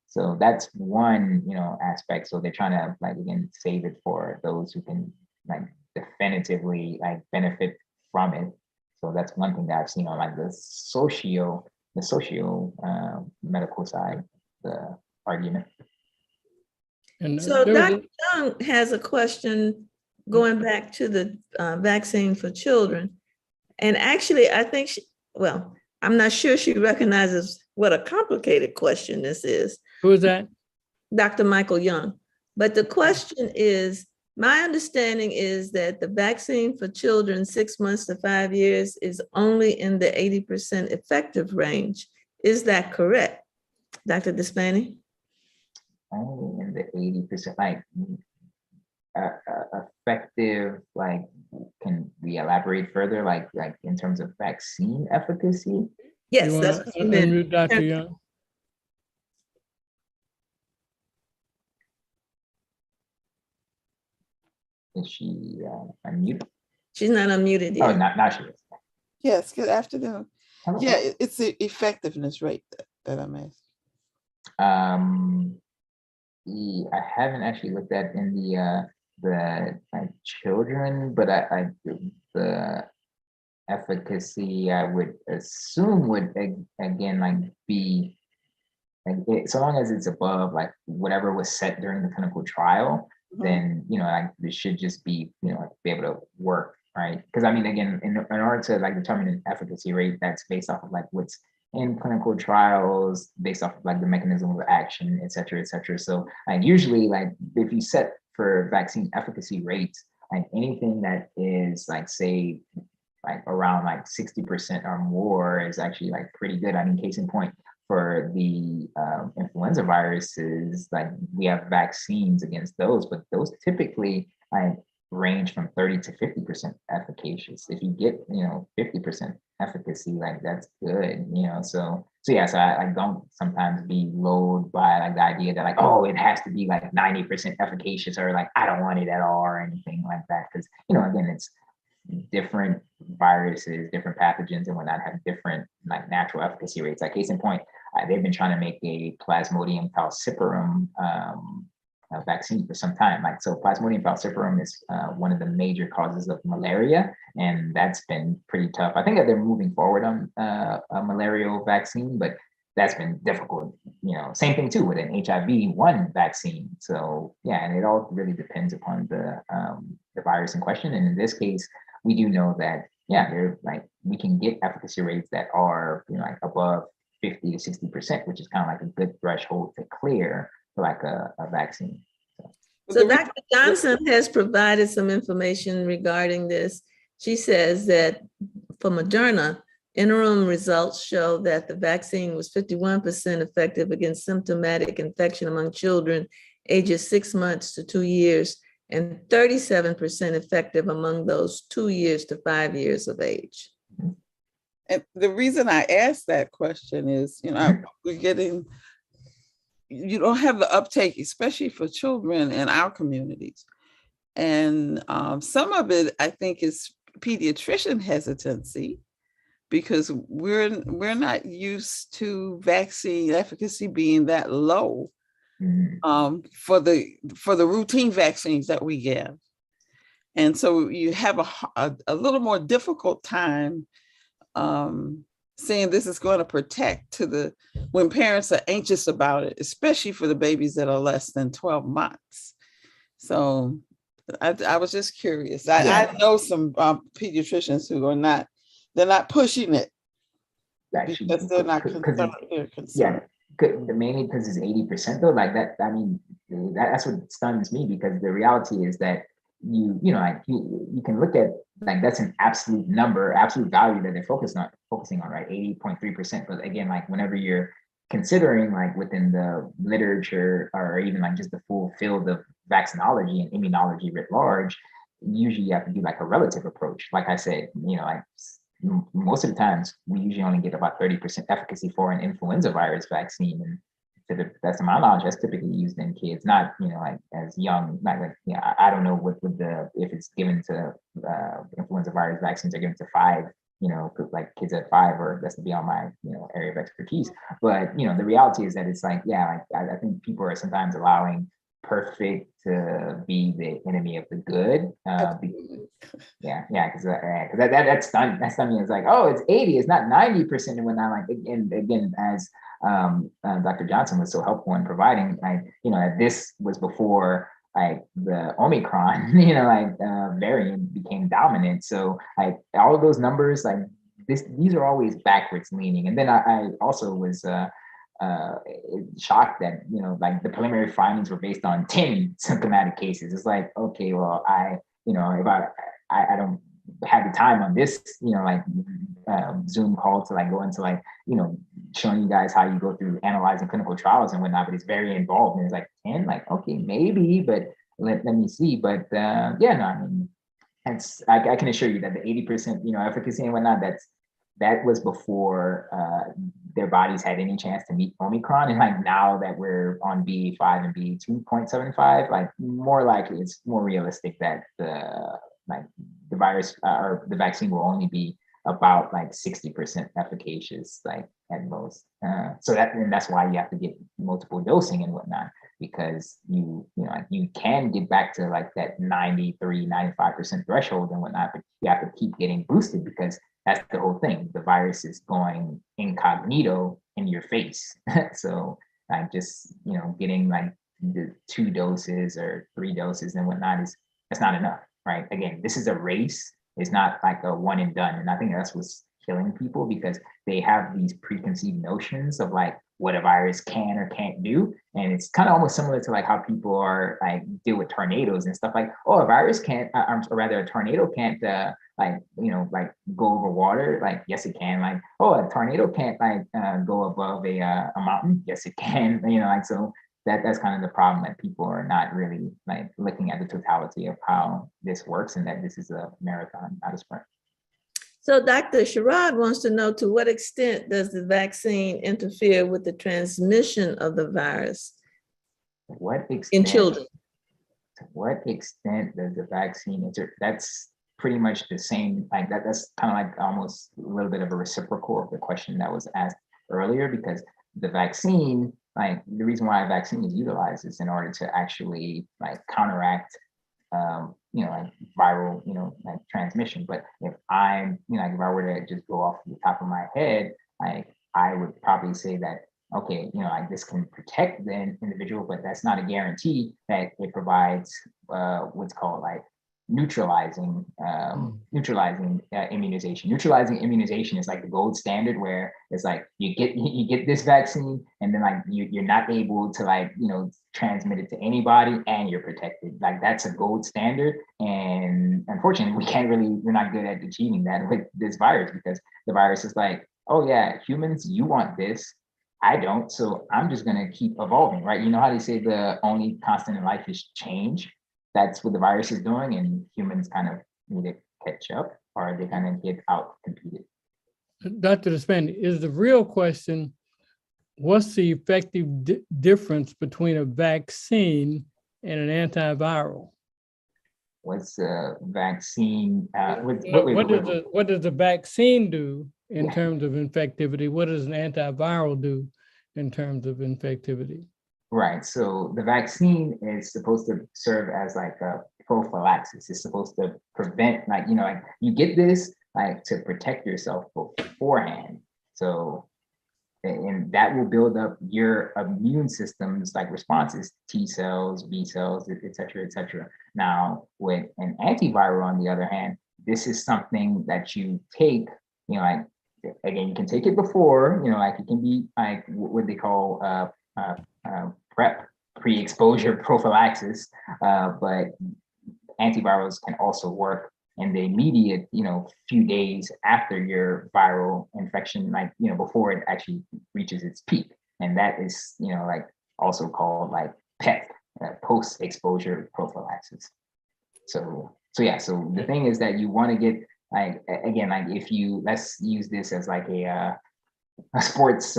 So that's one aspect. So they're trying to, like, again, save it for those who can, like, definitively, like, benefit from it. So that's one thing that I've seen on, like, the socio medical side, the argument. And So Dr. Young has a question going back to the vaccine for children. And actually, I think I'm not sure she recognizes what a complicated question this is. Who is that? Dr. Michael Young. But the question is, my understanding is that the vaccine for children 6 months to 5 years is only in the 80% effective range. Is that correct, Dr. Despani? Only in the 80%, like, effective, like, can we elaborate further, like in terms of vaccine efficacy? Yes, that's what you meant. Dr. Young. Is she unmuted? She's not unmuted yet. Oh, not she is. Yes, good afternoon. Hello. Yeah, it's the effectiveness rate that I'm asking. I haven't actually looked at in the children, but the efficacy, I would assume, would again, like, be, like, so long as it's above, like, whatever was set during the clinical trial, then like, this should just be be able to work, right? Because I mean, again, in order to, like, determine an efficacy rate, that's based off of, like, what's in clinical trials, based off of, like, the mechanism of action, et cetera, et cetera. So, like, usually, like, if you set for vaccine efficacy rates, like, anything that is, like, say, like, around, like, 60% or more is actually, like, pretty good. I mean, case in point, for the influenza viruses, like, we have vaccines against those, but those typically, like, range from 30 to 50% efficacious. If you get 50% efficacy, like, that's good. So yeah, so I don't sometimes be lulled by, like, the idea that, like, oh, it has to be, like, 90% efficacious, or, like, I don't want it at all, or anything like that, because again, it's different viruses, different pathogens and whatnot have different, like, natural efficacy rates. Like, case in point, they've been trying to make a Plasmodium falciparum vaccine for some time. Like, so Plasmodium falciparum is one of the major causes of malaria, and that's been pretty tough. I think that they're moving forward on a malarial vaccine, but that's been difficult. Same thing too with an HIV-1 vaccine. So yeah, and it all really depends upon the virus in question. And in this case, we do know that, yeah, they're, like, we can get efficacy rates that are like above 50 to 60%, which is kind of like a good threshold to clear for, like, a vaccine. So Dr. Johnson has provided some information regarding this. She says that for Moderna, Interim results show that the vaccine was 51% effective against symptomatic infection among children ages 6 months to 2 years, and 37% effective among those 2 years to 5 years of age. And the reason I asked that question is, we're getting, you don't have the uptake, especially for children in our communities. And some of it, I think, is pediatrician hesitancy, because we're not used to vaccine efficacy being that low for the routine vaccines that we give. And so you have a little more difficult time saying this is going to protect when parents are anxious about it, especially for the babies that are less than 12 months. So I was just curious. I know some pediatricians who they're not pushing it because they're not concerned. Yeah, mainly because it's 80% though. Like that, I mean, that's what stuns me, because the reality is that you can look at, like, that's an absolute number, absolute value that they're focusing on, right? 80.3%. But again, like, whenever you're considering, like, within the literature, or even like just the full field of vaccinology and immunology writ large, usually you have to do like a relative approach. Like I said, like, most of the times we usually only get about 30% efficacy for an influenza virus vaccine, and to the best of my knowledge, that's typically used in kids, not like as young, not like, I don't know what if it's given to influenza virus vaccines are given to 5, like kids at 5, or that's beyond my area of expertise. But the reality is that it's like, I think people are sometimes allowing perfect to be the enemy of the good. Because that stunned me. It's like, oh, it's 80, it's not 90%, and whatnot. Like, again, as Dr. Johnson was so helpful in providing, this was before like the Omicron, variant became dominant. So like all of those numbers, like these are always backwards leaning. And then I also was shocked that like the preliminary findings were based on 10 symptomatic cases. It's like, okay, well, if I don't have the time on this Zoom call to like go into like showing you guys how you go through analyzing clinical trials and whatnot, but it's very involved, and it's like 10, like, okay, maybe, but let me see. But I mean, I can assure you that the 80% efficacy and whatnot, that was before their bodies had any chance to meet Omicron. And like now that we're on BA.5 and BA.2.75, like more likely, it's more realistic that the virus or the vaccine will only be about like 60% efficacious, like at most. So that's why you have to get multiple dosing and whatnot, because you can get back to like that 93-95% threshold and whatnot, but you have to keep getting boosted, because that's the whole thing. The virus is going incognito in your face. So like just getting like the 2 doses or 3 doses and whatnot that's not enough, right? Again, this is a race. It's not like a one and done. And I think that's what's killing people, because they have these preconceived notions of like what a virus can or can't do. And it's kind of almost similar to like how people are like deal with tornadoes and stuff, like, oh, a virus can't, or rather a tornado can't like go over water. Like, yes, it can. Like, oh, a tornado can't go above a mountain. Yes, it can. So that's kind of the problem, that people are not really like looking at the totality of how this works, and that this is a marathon, not a sprint. So Dr. Sherrod wants to know, to what extent does the vaccine interfere with the transmission of the virus in children? To what extent does the vaccine that's pretty much the same, like that's kind of like almost a little bit of a reciprocal of the question that was asked earlier, because the vaccine, like the reason why a vaccine is utilized is in order to actually like counteract like viral, like transmission. But if I'm, if I were to just go off the top of my head, like I would probably say that, okay, like this can protect the individual, but that's not a guarantee that it provides what's called like neutralizing immunization. Neutralizing immunization is like the gold standard, where it's like you get this vaccine, and then like you're not able to like transmit it to anybody, and you're protected. Like that's a gold standard, and unfortunately, we're not good at achieving that with this virus, because the virus is like, oh yeah, humans, you want this, I don't, so I'm just gonna keep evolving, right? You know how they say the only constant in life is change? That's what the virus is doing, and humans kind of need to catch up, or they kind of get out competed. Dr. Despandi, is the real question, what's the effective difference between a vaccine and an antiviral? What's a vaccine? What does the vaccine do in terms of infectivity? What does an antiviral do in terms of infectivity? Right. So the vaccine is supposed to serve as like a prophylaxis. It's supposed to prevent, like you get this like to protect yourself beforehand. So, and that will build up your immune system's like responses, T cells, B cells, et cetera, et cetera. Now, with an antiviral, on the other hand, this is something that you take, like, again, you can take it before, like it can be like what they call pre-exposure prophylaxis, but antivirals can also work in the immediate, few days after your viral infection, like, before it actually reaches its peak. And that is, like also called like PEP, post-exposure prophylaxis. So the thing is that you want to get, like, again, like let's use this as like a sports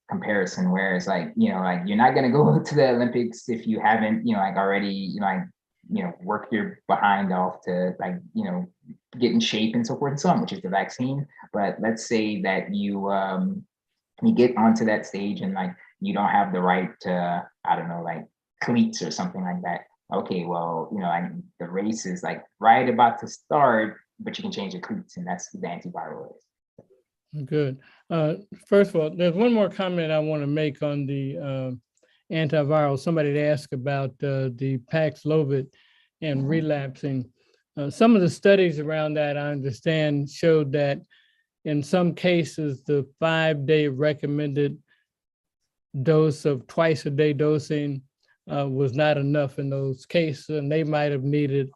comparison, where it's like, like you're not going to go to the Olympics if you haven't, like already, work your behind off to like, get in shape and so forth and so on, which is the vaccine. But let's say that you get onto that stage and like you don't have the right I don't know, like cleats or something like that. Okay, well, like the race is like right about to start, but you can change the cleats, and that's the antiviral is. Good. First of all, there's one more comment I want to make on the antiviral. Somebody asked about the Paxlovid and relapsing. Some of the studies around that, I understand, showed that in some cases, the 5-day recommended dose of twice-a-day dosing was not enough in those cases, and they might have needed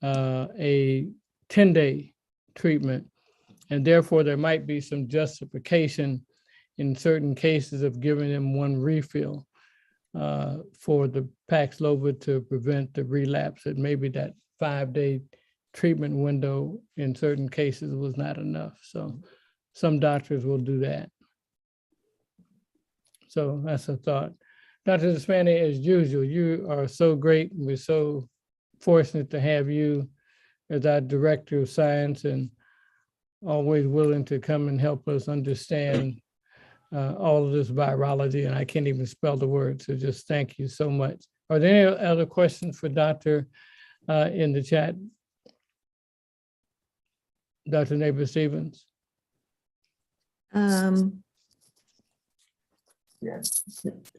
a 10-day treatment. And therefore, there might be some justification in certain cases of giving them one refill for the Paxlovid to prevent the relapse. That maybe that 5-day treatment window in certain cases was not enough. So some doctors will do that. So that's a thought. Dr. Despandi, as usual, you are so great. We're so fortunate to have you as our director of science, and always willing to come and help us understand all of this virology, and I can't even spell the word, so just thank you so much. Are there any other questions for Dr. In the chat? Dr. Neighbor-Stevens? Yes.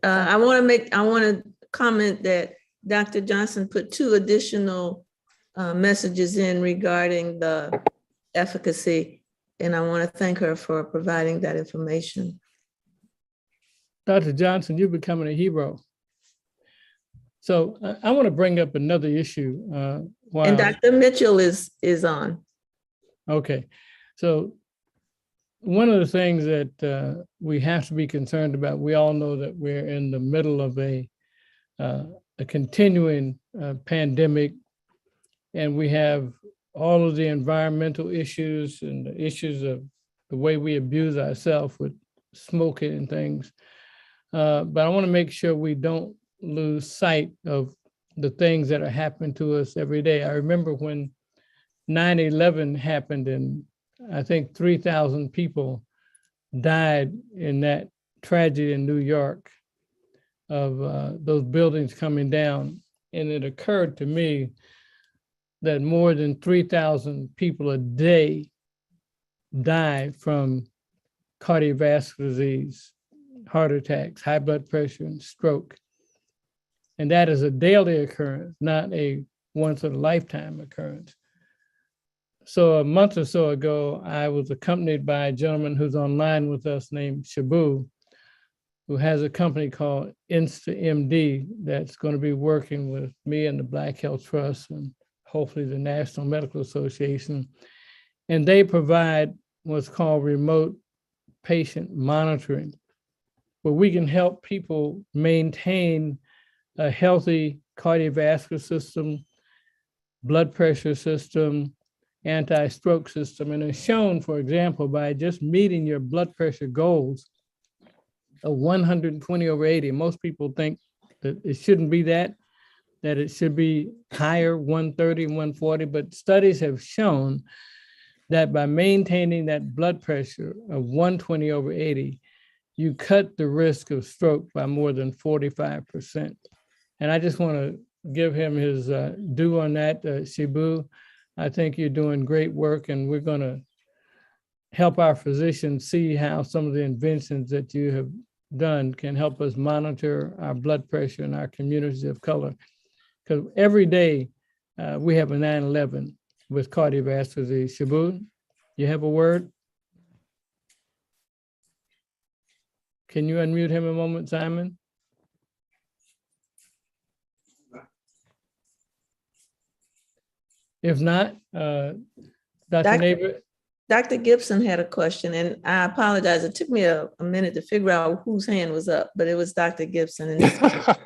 I want to comment that Dr. Johnson put 2 additional messages in regarding the efficacy, and I want to thank her for providing that information. Dr. Johnson, you're becoming a hero. So I want to bring up another issue. And Dr. Mitchell is on. Okay, so one of the things that we have to be concerned about, we all know that we're in the middle of a continuing pandemic, and we have all of the environmental issues and the issues of the way we abuse ourselves with smoking and things. But I want to make sure we don't lose sight of the things that are happening to us every day. I remember when 9/11 happened, and I think 3,000 people died in that tragedy in New York of those buildings coming down. And it occurred to me that more than 3,000 people a day die from cardiovascular disease, heart attacks, high blood pressure, and stroke. And that is a daily occurrence, not a once in a lifetime occurrence. So a month or so ago, I was accompanied by a gentleman who's online with us named Shabu, who has a company called InstaMD that's going to be working with me and the Black Health Trust and hopefully the National Medical Association. And they provide what's called remote patient monitoring, where we can help people maintain a healthy cardiovascular system, blood pressure system, anti-stroke system. And it's shown, for example, by just meeting your blood pressure goals of 120/80. Most people think that it shouldn't be that it should be higher, 130, 140, but studies have shown that by maintaining that blood pressure of 120/80, you cut the risk of stroke by more than 45%. And I just want to give him his due on that, Shibu. I think you're doing great work, and we're going to help our physicians see how some of the inventions that you have done can help us monitor our blood pressure in our communities of color. Because every day we have a 9/11 with cardiovascular disease. Shabu, you have a word? Can you unmute him a moment, Simon? If not, Dr. Neighbor. Dr. Gibson had a question, and I apologize. It took me a minute to figure out whose hand was up, but it was Dr. Gibson. And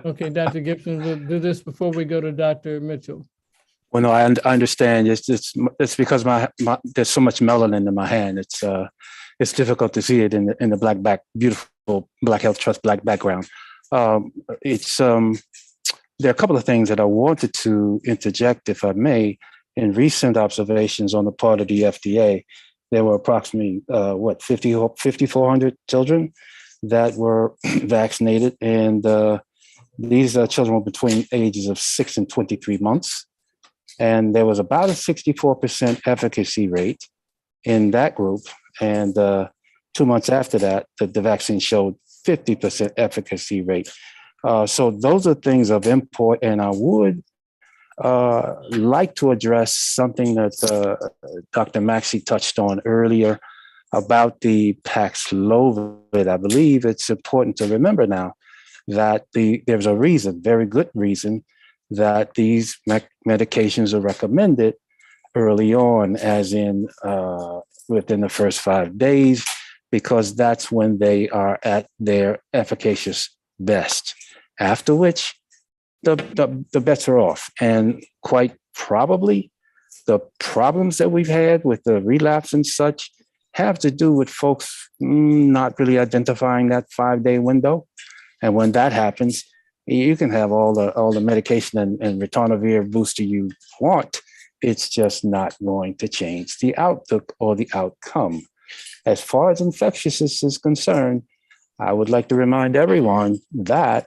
Okay, Dr. Gibson, we'll do this before we go to Dr. Mitchell. Well, no, I understand. It's because my there's so much melanin in my hand. It's difficult to see it in the beautiful Black Health Trust black background. There are a couple of things that I wanted to interject, if I may. In recent observations on the part of the FDA, there were approximately 5,400 children that were vaccinated, and these children were between ages of 6 and 23 months. And there was about a 64% efficacy rate in that group. And 2 months after that, the vaccine showed 50% efficacy rate. So those are things of import. And I would like to address something that Dr. Maxey touched on earlier about the Paxlovid. I believe it's important to remember now that there's a reason, very good reason, that these medications are recommended early on, as in within the first 5 days, because that's when they are at their efficacious best. After which, the better off. And quite probably, the problems that we've had with the relapse and such have to do with folks not really identifying that 5-day window. And when that happens, you can have all the medication and ritonavir booster you want. It's just not going to change the outlook or the outcome. As far as infectiousness is concerned, I would like to remind everyone that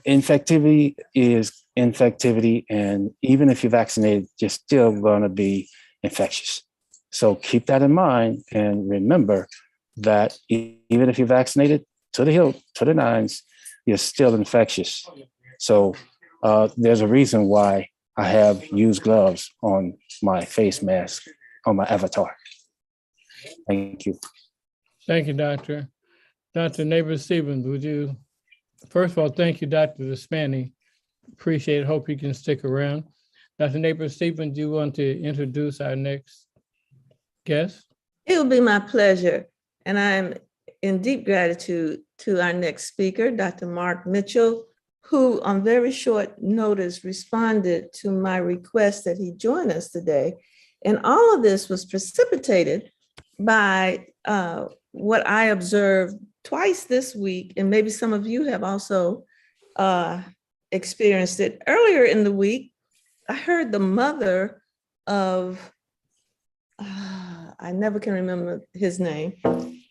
infectivity is infectivity, and even if you're vaccinated, you're still going to be infectious. So keep that in mind, and remember that even if you're vaccinated to the hilt, to the nines, you're still infectious. So there's a reason why I have used gloves on my face mask, on my avatar. Thank you. Thank you, Doctor. Dr. Neighbor Stevens, would you, first of all, thank you, Dr. Despani. Appreciate it. Hope you can stick around. Dr. Neighbor Stevens, do you want to introduce our next guest? it will be my pleasure. And I'm in deep gratitude to our next speaker, Dr. Mark Mitchell, who on very short notice responded to my request that he join us today. And all of this was precipitated by what I observed twice this week, and maybe some of you have also experienced it. Earlier in the week, I heard the mother of, I never can remember his name,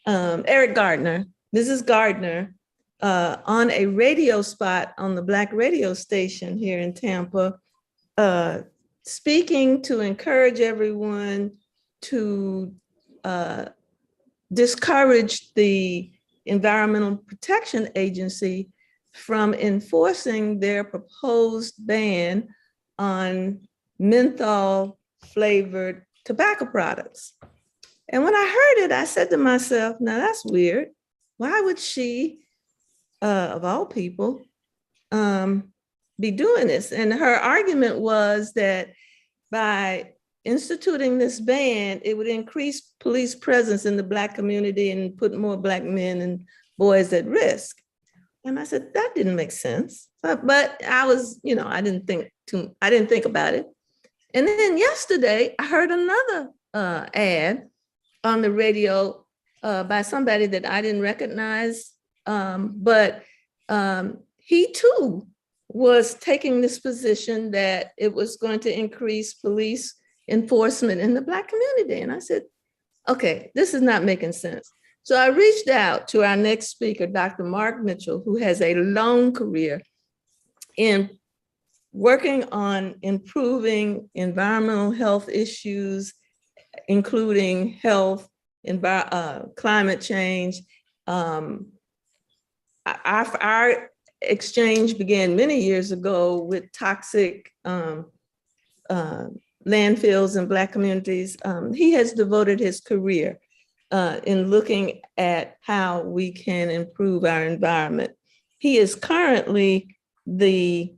Eric Gardner, Mrs. Gardner, on a radio spot on the Black radio station here in Tampa, speaking to encourage everyone to discourage the Environmental Protection Agency from enforcing their proposed ban on menthol flavored tobacco products. And when I heard it, I said to myself, now that's weird. Why would she, of all people, be doing this? And her argument was that by instituting this ban, it would increase police presence in the Black community and put more Black men and boys at risk. And I said, that didn't make sense. But I was, I didn't think about it. And then yesterday, I heard another ad on the radio by somebody that I didn't recognize, but he too was taking this position that it was going to increase police enforcement in the Black community. And I said, okay, this is not making sense. So I reached out to our next speaker, Dr. Mark Mitchell, who has a long career in working on improving environmental health issues, including health, climate change. Our exchange began many years ago with toxic landfills in Black communities. He has devoted his career in looking at how we can improve our environment. He is currently the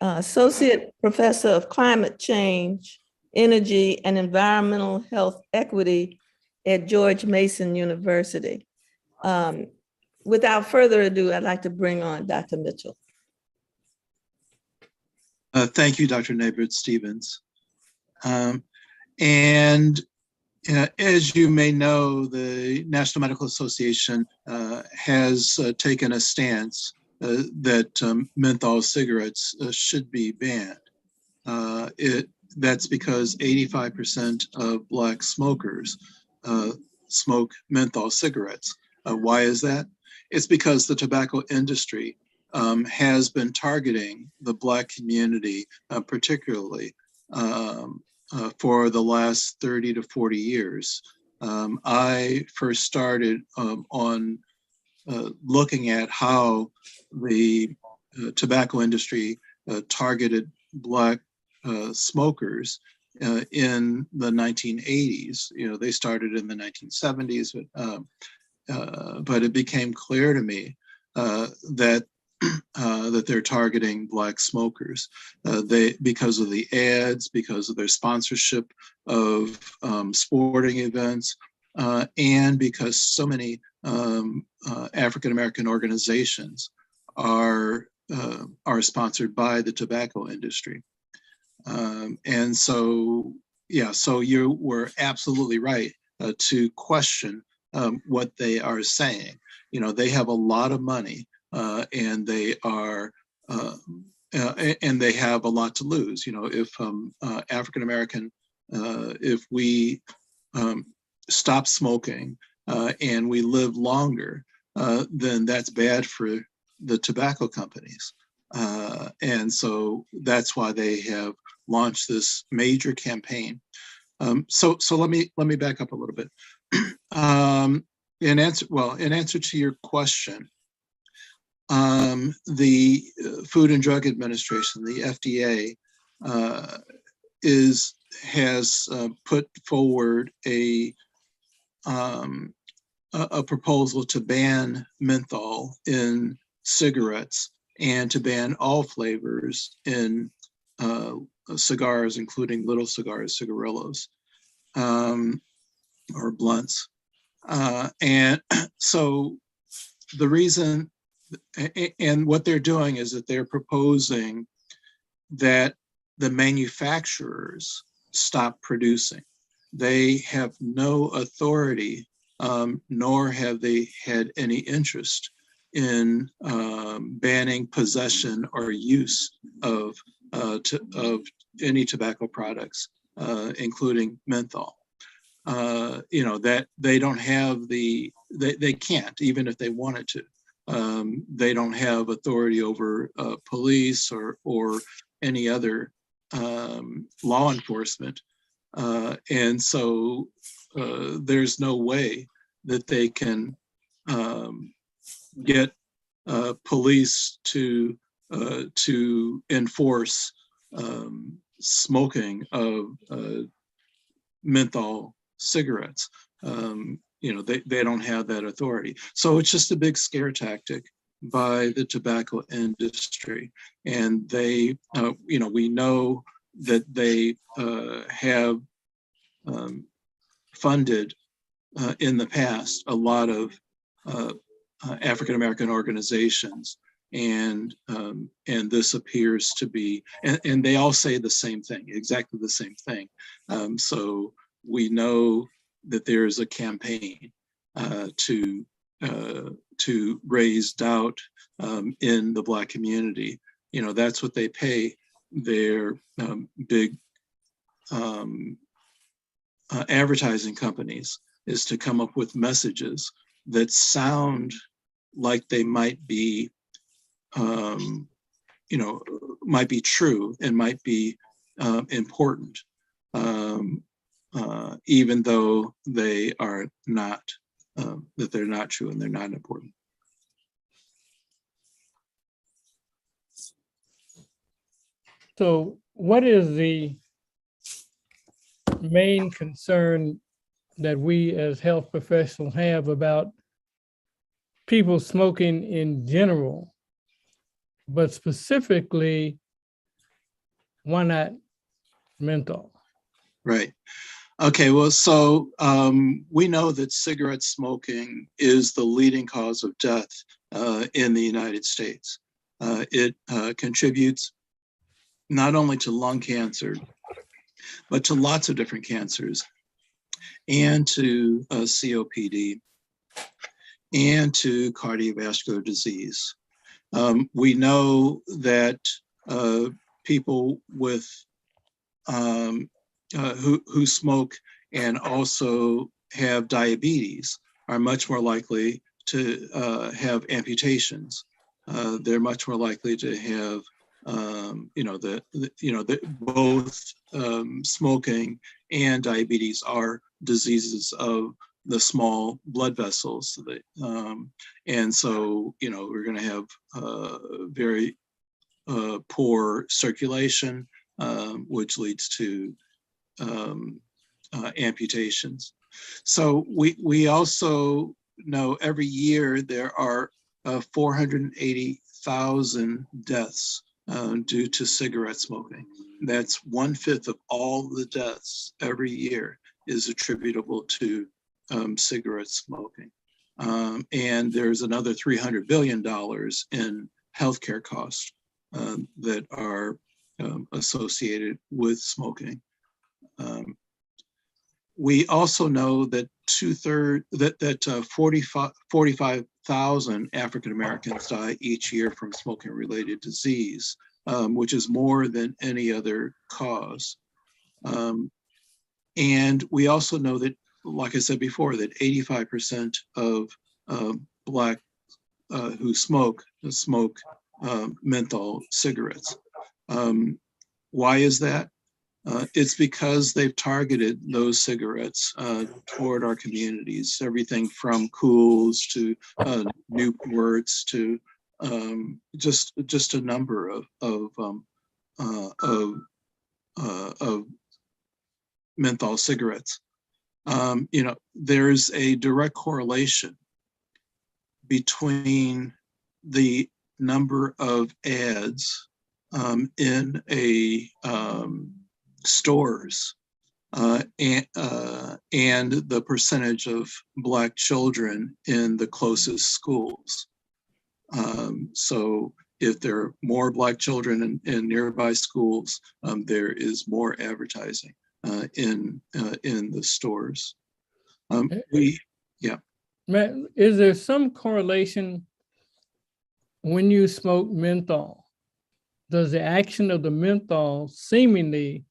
Associate Professor of Climate Change, Energy, and Environmental Health Equity at George Mason University. Without further ado, I'd like to bring on Dr. Mitchell. Thank you, Dr. Naybert-Stevens. As you may know, the National Medical Association has taken a stance that menthol cigarettes should be banned. That's because 85% of Black smokers smoke menthol cigarettes. Why is that? It's because the tobacco industry has been targeting the Black community particularly for the last 30 to 40 years. I first started on looking at how the tobacco industry targeted Black smokers in the 1980s. They started in the 1970s, but it became clear to me that they're targeting Black smokers. Because of the ads, because of their sponsorship of sporting events, and because so many African American organizations are sponsored by the tobacco industry. And so you were absolutely right to question what they are saying. They have a lot of money. And they are, and they have a lot to lose. If African American, if we stop smoking and we live longer, then that's bad for the tobacco companies. And so that's why they have launched this major campaign. So let me back up a little bit. In answer to your question. The Food and Drug Administration, the FDA, has put forward a proposal to ban menthol in cigarettes and to ban all flavors in cigars, including little cigars, cigarillos, or blunts. And so the reason. And what they're doing is that they're proposing that the manufacturers stop producing. They have no authority, nor have they had any interest in banning possession or use of any tobacco products, including menthol. That they don't have they can't, even if they wanted to. They don't have authority over police or any other law enforcement. And so there's no way that they can get police to enforce smoking of menthol cigarettes. They don't have that authority. So it's just a big scare tactic by the tobacco industry. And they, we know that they have funded in the past a lot of African-American organizations. And this appears to be, and they all say the same thing, exactly the same thing. So we know that there is a campaign to raise doubt in the Black community. That's what they pay their big advertising companies, is to come up with messages that sound like they might be might be true and might be important, even though they are not, that they're not true and they're not important. So what is the main concern that we as health professionals have about people smoking in general, but specifically, why not menthol? Right. Okay, well, so we know that cigarette smoking is the leading cause of death in the United States. It contributes not only to lung cancer, but to lots of different cancers, and to COPD, and to cardiovascular disease. We know that people with who smoke and also have diabetes are much more likely to have amputations. They're much more likely to have, both smoking and diabetes are diseases of the small blood vessels. And so, we're going to have very poor circulation, which leads to amputations. So we also know every year there are 480,000 deaths due to cigarette smoking. That's 1/5 of all the deaths every year is attributable to cigarette smoking. And there's another $300 billion in healthcare costs that are associated with smoking. We also know that 45,000 African Americans die each year from smoking-related disease, which is more than any other cause. And we also know that, like I said before, that 85% of Black who smoke menthol cigarettes. Why is that? It's because they've targeted those cigarettes toward our communities, everything from Cools to Newports to just a number of menthol cigarettes. There's a direct correlation between the number of ads in stores and the percentage of Black children in the closest schools. So if there are more Black children in nearby schools, there is more advertising in the stores. Matt, is there some correlation when you smoke menthol? Does the action of the menthol seemingly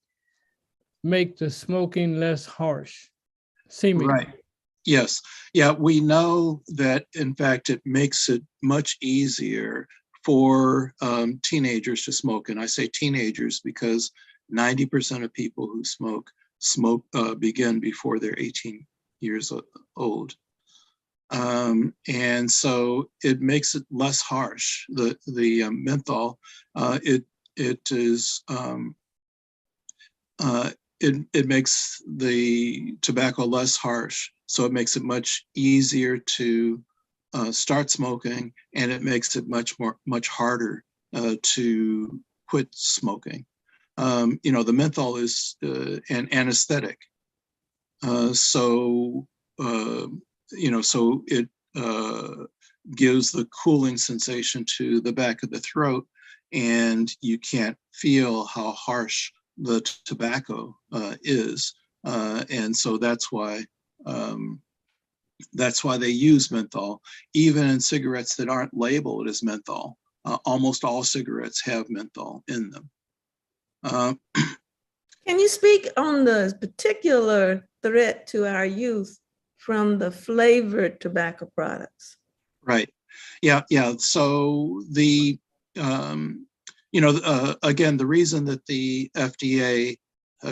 make the smoking less harsh? Seemingly. Right. Yes. Yeah, we know that, in fact, it makes it much easier for teenagers to smoke. And I say teenagers because 90% of people who smoke begin before they're 18 years old. And so it makes it less harsh. The menthol, it makes the tobacco less harsh, so it makes it much easier to start smoking, and it makes it much harder to quit smoking. The menthol is an anesthetic, so it gives the cooling sensation to the back of the throat, and you can't feel how harsh the tobacco is, and so that's why they use menthol, even in cigarettes that aren't labeled as menthol. Almost all cigarettes have menthol in them. Can you speak on the particular threat to our youth from the flavored tobacco products? Right. Yeah. So again, the reason that the FDA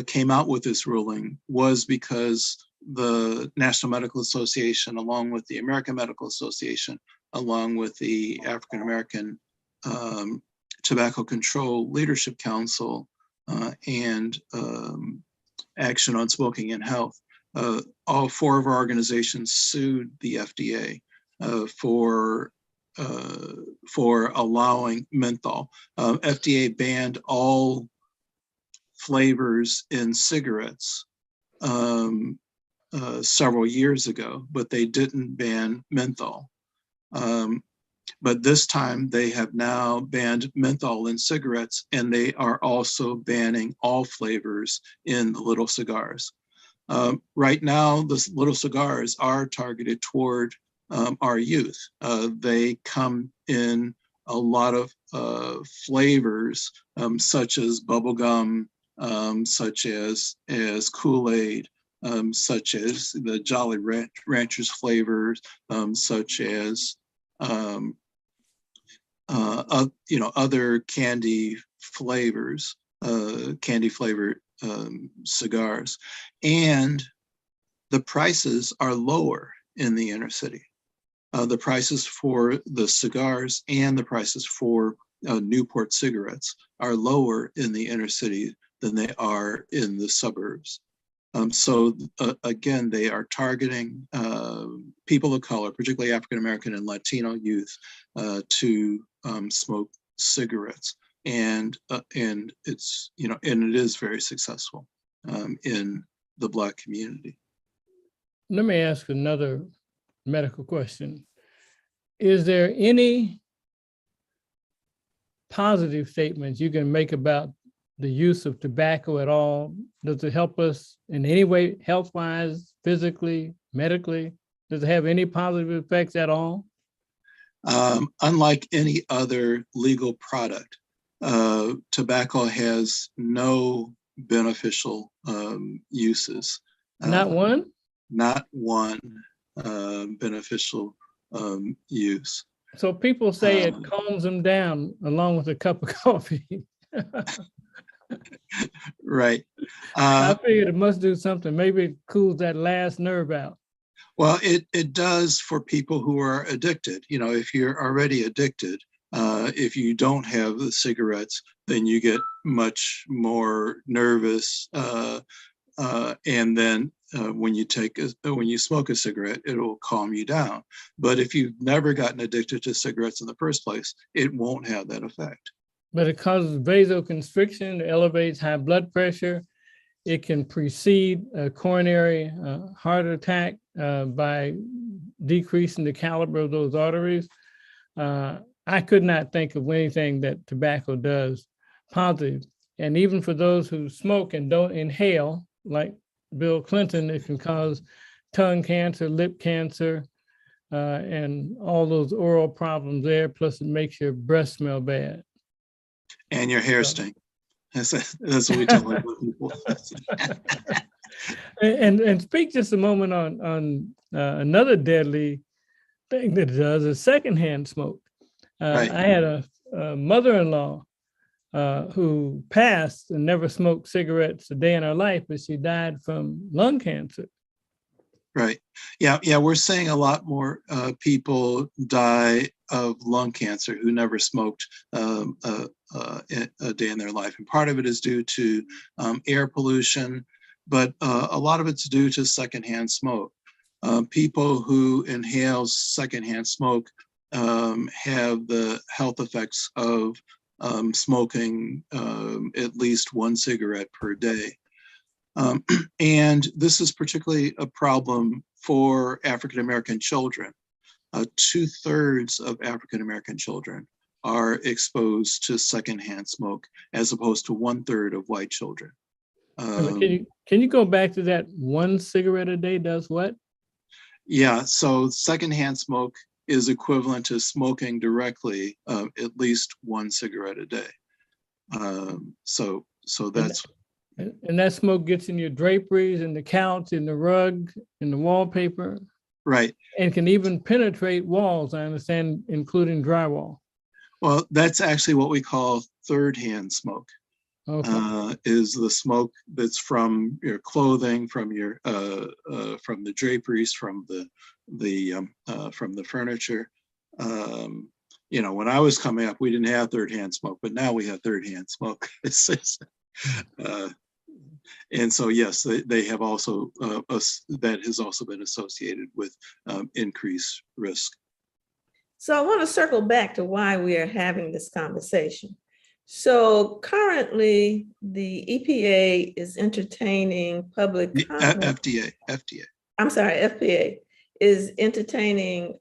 came out with this ruling was because the National Medical Association, along with the American Medical Association, along with the African American Tobacco Control Leadership Council, and Action on Smoking and Health, all four of our organizations sued the FDA for allowing menthol. FDA banned all flavors in cigarettes several years ago, but they didn't ban menthol. But this time they have now banned menthol in cigarettes, and they are also banning all flavors in the little cigars. Right now, the little cigars are targeted toward our youth. They come in a lot of flavors, such as bubblegum, such as Kool-Aid, such as the Jolly Ranchers flavors, such as other candy flavors, candy flavored cigars, and the prices are lower in the inner city. The prices for the cigars and the prices for Newport cigarettes are lower in the inner city than they are in the suburbs. Again, they are targeting people of color, particularly African American and Latino youth, to smoke cigarettes, and it's and it is very successful in the Black community. Let me ask another medical question. Is there any positive statements you can make about the use of tobacco at all? Does it help us in any way, health-wise, physically, medically? Does it have any positive effects at all? Unlike any other legal product, tobacco has no beneficial uses. Not one? Not one beneficial use. So people say it calms them down along with a cup of coffee. Right. I figured it must do something. Maybe it cools that last nerve out. Well, it does for people who are addicted. If you're already addicted, if you don't have the cigarettes, then you get much more nervous. And then when you smoke a cigarette, it will calm you down. But if you've never gotten addicted to cigarettes in the first place, it won't have that effect. But it causes vasoconstriction, it elevates high blood pressure. It can precede a coronary heart attack by decreasing the caliber of those arteries. I could not think of anything that tobacco does positive. And even for those who smoke and don't inhale, like Bill Clinton, it can cause tongue cancer, lip cancer, and all those oral problems there. Plus, it makes your breath smell bad. And your hair stink. That's what we tell people. and speak just a moment on another deadly thing that it does is secondhand smoke. Right. I had a mother-in-law who passed and never smoked cigarettes a day in her life, but she died from lung cancer. Right. Yeah. We're seeing a lot more people die of lung cancer who never smoked a day in their life. And part of it is due to air pollution, but a lot of it's due to secondhand smoke. People who inhale secondhand smoke have the health effects of smoking at least one cigarette per day. And this is particularly a problem for African American children. 2/3 of African American children are exposed to secondhand smoke, as opposed to 1/3 of white children. Can you go back to that? One cigarette a day does what? Yeah, so secondhand smoke is equivalent to smoking directly at least one cigarette a day. So that's. And that smoke gets in your draperies, in the couch, in the rug, in the wallpaper. Right. And can even penetrate walls, I understand, including drywall. Well, that's actually what we call third-hand smoke. Okay. Is the smoke that's from your clothing, from your from the draperies, from the furniture. When I was coming up, we didn't have third-hand smoke, but now we have third-hand smoke. And so, yes, they have also, that has also been associated with increased risk. So I want to circle back to why we are having this conversation. So currently, the EPA is entertaining public comment. FDA. I'm sorry, FDA is entertaining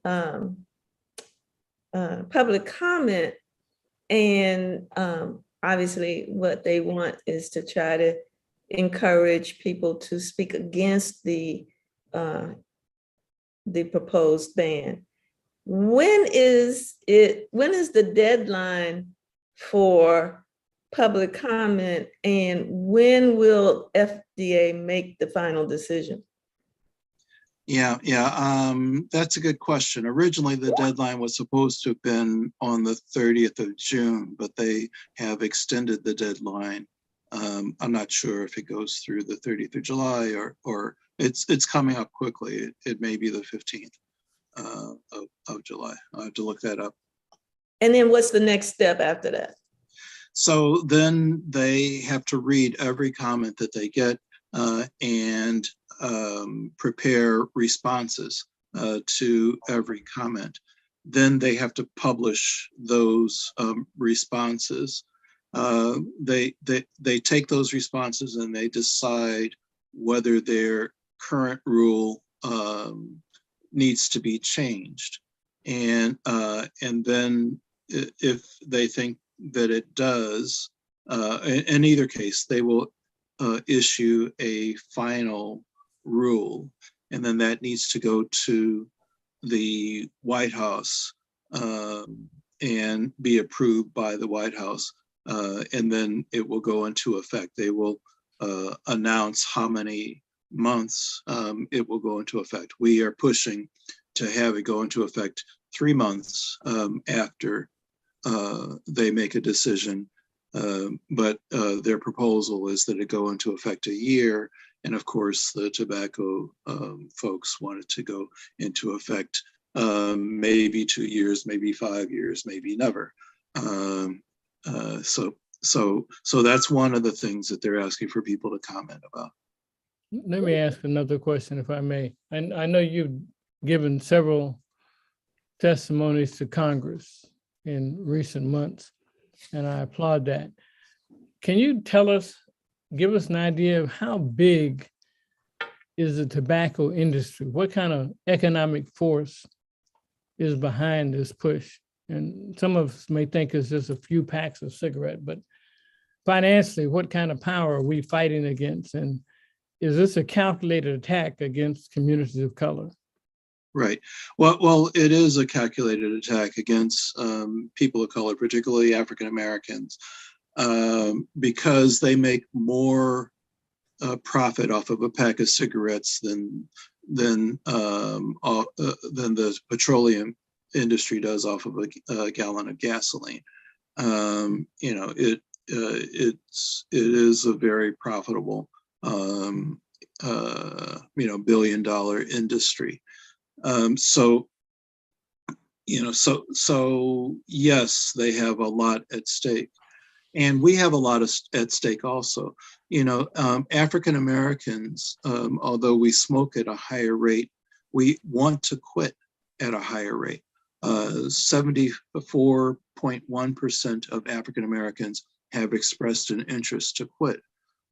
public comment, and obviously what they want is to try to encourage people to speak against the proposed ban. When is the deadline for public comment, and when will FDA make the final decision? Yeah, that's a good question. Originally, the deadline was supposed to have been on the 30th of June, but they have extended the deadline. I'm not sure if it goes through the 30th of July or it's coming up quickly. It may be the 15th of July. I'll have to look that up. And then what's the next step after that? So then they have to read every comment that they get and prepare responses to every comment. Then they have to publish those responses. They take those responses and they decide whether their current rule needs to be changed. And then if they think that it does, in either case, they will issue a final rule, and then that needs to go to the White House and be approved by the White House, and then it will go into effect. They will announce how many months it will go into effect. We are pushing to have it go into effect 3 months after they make a decision. But their proposal is that it go into effect a year. And of course, the tobacco folks want it to go into effect maybe 2 years, maybe 5 years, maybe never. So that's one of the things that they're asking for people to comment about. Let me ask another question, if I may. I know you've given several testimonies to Congress in recent months, and I applaud that. Can you give us an idea of how big is the tobacco industry? What kind of economic force is behind this push? And some of us may think it's just a few packs of cigarette, but financially, what kind of power are we fighting against? And is this a calculated attack against communities of color? Right. Well, it is a calculated attack against people of color, particularly African Americans, because they make more profit off of a pack of cigarettes than the petroleum industry does off of a gallon of gasoline. It is a very profitable billion-dollar industry. So yes, they have a lot at stake. And we have a lot at stake also. African Americans, although we smoke at a higher rate, we want to quit at a higher rate. 74.1% of African Americans have expressed an interest to quit.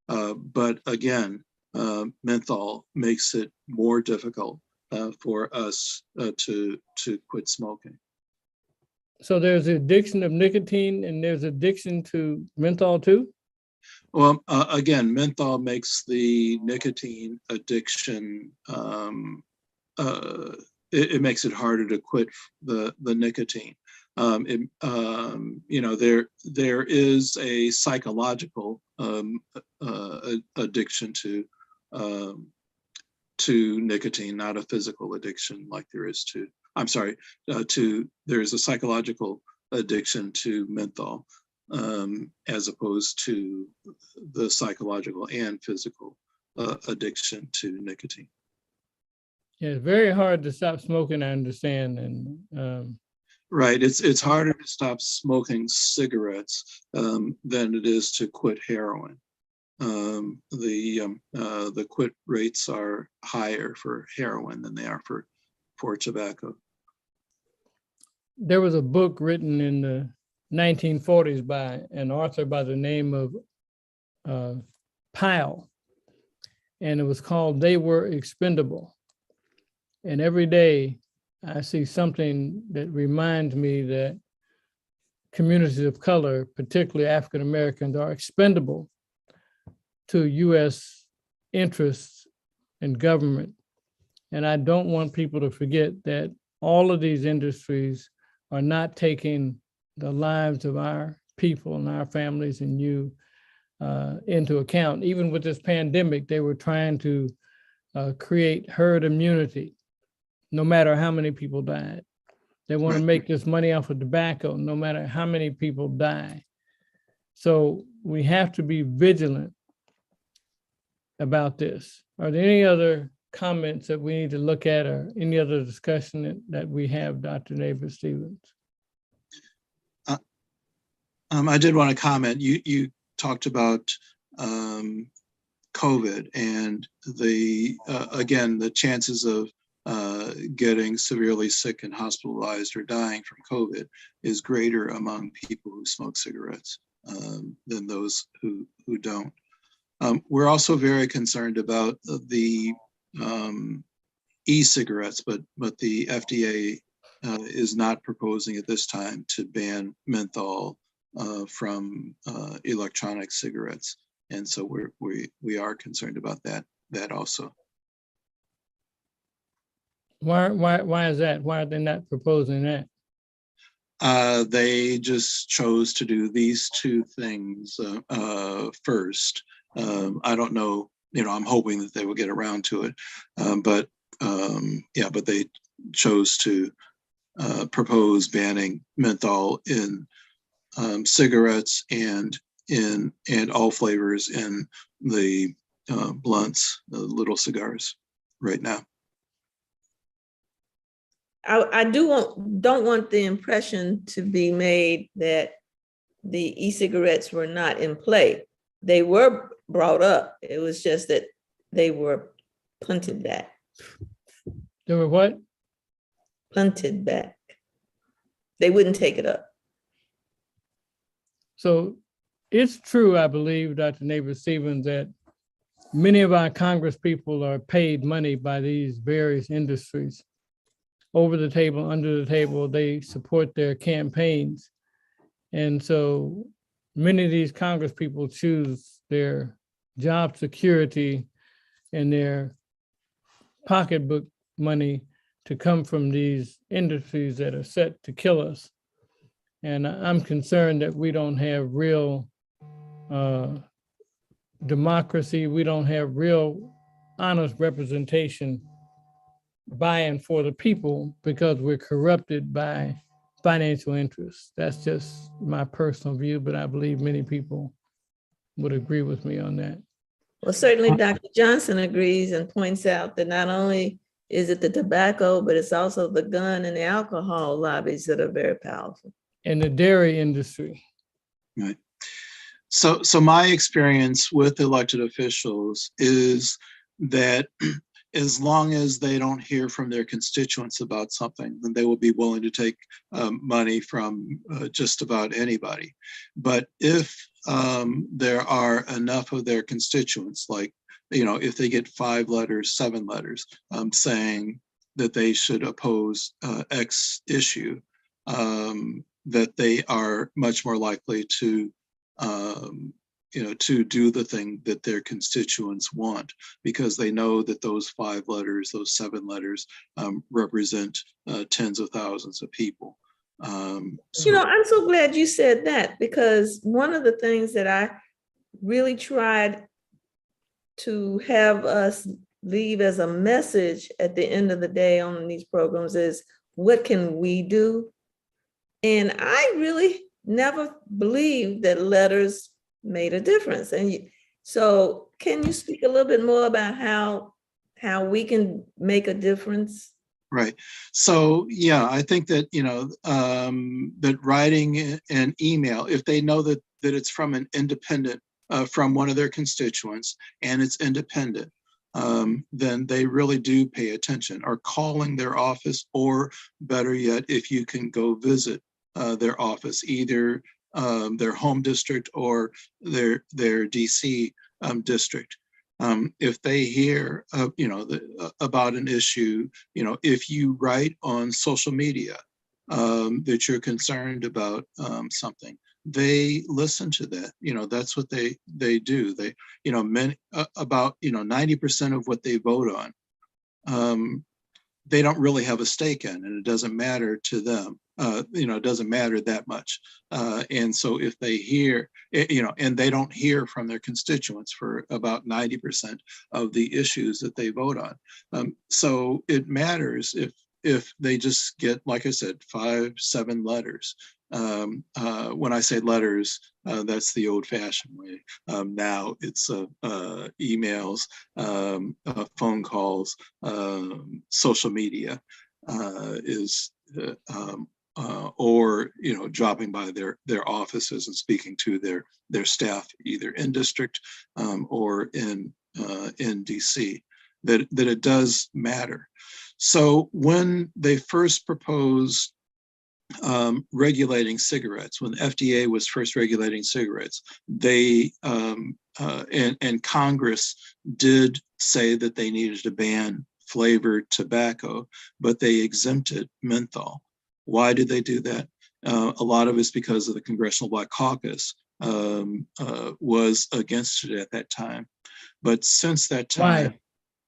But again, menthol makes it more difficult for us to quit smoking. So there's addiction of nicotine and there's addiction to menthol too? Well, again, menthol makes the nicotine addiction, it makes it harder to quit the nicotine. There is a psychological addiction to nicotine, not a physical addiction like there is to, there's a psychological addiction to menthol, as opposed to the psychological and physical addiction to nicotine. Yeah, it's very hard to stop smoking, I understand. And right, it's harder to stop smoking cigarettes than it is to quit heroin. The quit rates are higher for heroin than they are for tobacco. There was a book written in the 1940s by an author by the name of Pyle, and it was called They Were Expendable. And every day I see something that reminds me that communities of color, particularly African Americans, are expendable to US interests and government. And I don't want people to forget that all of these industries are not taking the lives of our people and our families and you into account. Even with this pandemic, they were trying to create herd immunity, no matter how many people died. They want to make this money off of tobacco, no matter how many people die. So we have to be vigilant about this. Are there any other comments that we need to look at or any other discussion that we have, Dr. Neighbor-Stevens? I did want to comment. You talked about COVID and again, the chances of getting severely sick and hospitalized or dying from COVID is greater among people who smoke cigarettes than those who don't. We're also very concerned about the e-cigarettes, but the FDA is not proposing at this time to ban menthol from electronic cigarettes, and so we are concerned about that also. Why is that? Why are they not proposing that? They just chose to do these two things first. I don't know, I'm hoping that they will get around to it, but they chose to propose banning menthol in cigarettes and all flavors in the blunts, the little cigars right now. I don't want the impression to be made that the e-cigarettes were not in play. They were brought up. It was just that they were punted back. They were what? Punted back. They wouldn't take it up. So it's true, I believe, Dr. Neighbor-Stevens, that many of our Congress people are paid money by these various industries. Over the table, under the table, they support their campaigns. And so many of these Congress people choose their job security and their pocketbook money to come from these industries that are set to kill us. And I'm concerned that we don't have real democracy. We don't have real honest representation by and for the people because we're corrupted by financial interests. That's just my personal view, but I believe many people would agree with me on that. Well, certainly Dr. Johnson agrees and points out that not only is it the tobacco, but it's also the gun and the alcohol lobbies that are very powerful. And the dairy industry. Right. So my experience with elected officials is that as long as they don't hear from their constituents about something, then they will be willing to take money from just about anybody. But if there are enough of their constituents, like, if they get 5 letters, 7 letters saying that they should oppose X issue, that they are much more likely to to do the thing that their constituents want, because they know that those 5 letters, those 7 letters represent tens of thousands of people. I'm so glad you said that, because one of the things that I really tried to have us leave as a message at the end of the day on these programs is, what can we do? And I really never believed that letters made a difference. And so can you speak a little bit more about how we can make a difference? Right. So, yeah, I think that, that writing an email, if they know that it's from an independent, from one of their constituents, and it's independent, then they really do pay attention, or calling their office, or better yet, if you can go visit their office, either their home district or their DC district. If they hear, about an issue, if you write on social media that you're concerned about something, they listen to that. That's what they do. They, about 90% of what they vote on, they don't really have a stake in, and it doesn't matter to them. It doesn't matter that much. And so if they hear, and they don't hear from their constituents for about 90% of the issues that they vote on. So it matters if they just get, like I said, 5, 7 letters. When I say letters, that's the old-fashioned way. Now it's emails, phone calls, social media is, or dropping by their offices and speaking to their staff, either in district or in DC. That it does matter. So when they first proposed regulating cigarettes, when the FDA was first regulating cigarettes, they and Congress did say that they needed to ban flavored tobacco, but they exempted menthol. Why did they do that? A lot of it's because of the Congressional Black Caucus was against it at that time. But since that time,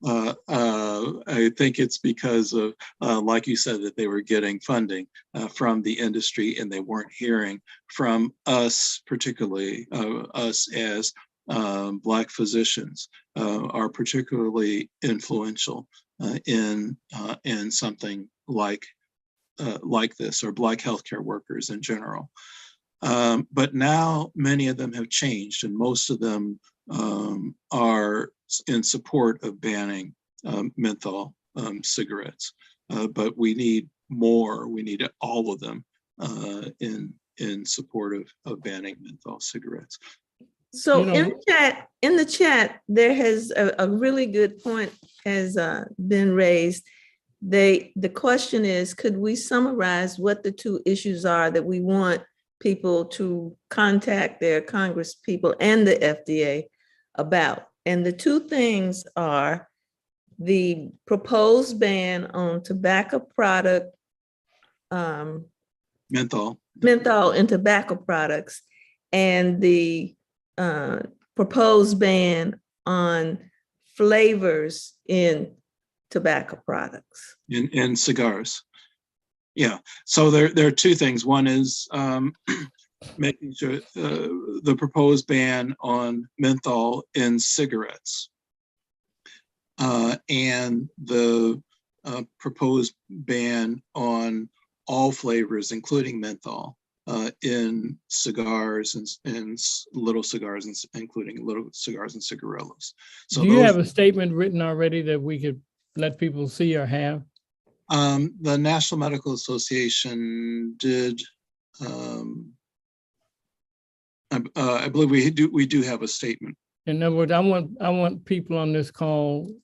I think it's because of, like you said, that they were getting funding from the industry, and they weren't hearing from us, particularly us as Black physicians are particularly influential in something like this, or Black healthcare workers in general. But now many of them have changed, and most of them are in support of banning menthol cigarettes. But we need more. We need all of them in support of banning menthol cigarettes. So in the chat, there has a really good point has been raised. The question is, could we summarize what the 2 issues are that we want people to contact their Congress people and the FDA about? And the 2 things are the proposed ban on tobacco product, menthol and tobacco products, and the proposed ban on flavors in tobacco products. In cigars. Yeah, so there are 2 things. One is making sure the proposed ban on menthol in cigarettes, and the proposed ban on all flavors, including menthol, in cigars and little cigars, including little cigars and cigarillos. So do you have a statement written already that we could let people see or have? The National Medical Association did. I believe we do have a statement. In other words, I want people on this call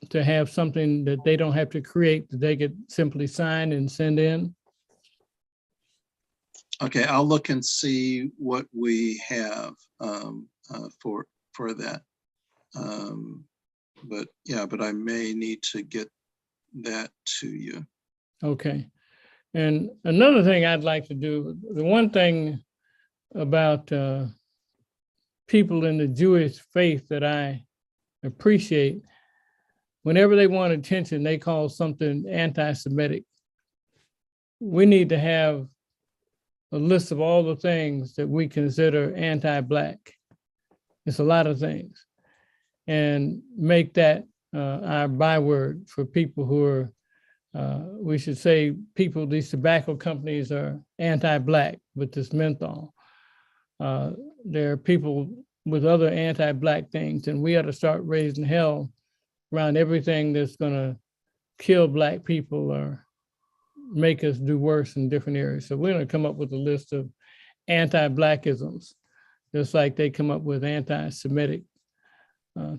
to have something that they don't have to create, that they could simply sign and send in. Okay, I'll look and see what we have for that. But I may need to get that to you. Okay. And another thing I'd like to do, the one thing about people in the Jewish faith that I appreciate, whenever they want attention, they call something anti-Semitic. We need to have a list of all the things that we consider anti-Black. It's a lot of things. And make that our byword for people who are, we should say people, these tobacco companies are anti-Black with this menthol. There are people with other anti-Black things, and we ought to start raising hell around everything that's gonna kill Black people or make us do worse in different areas. So we're gonna come up with a list of anti-Blackisms, just like they come up with anti-Semitic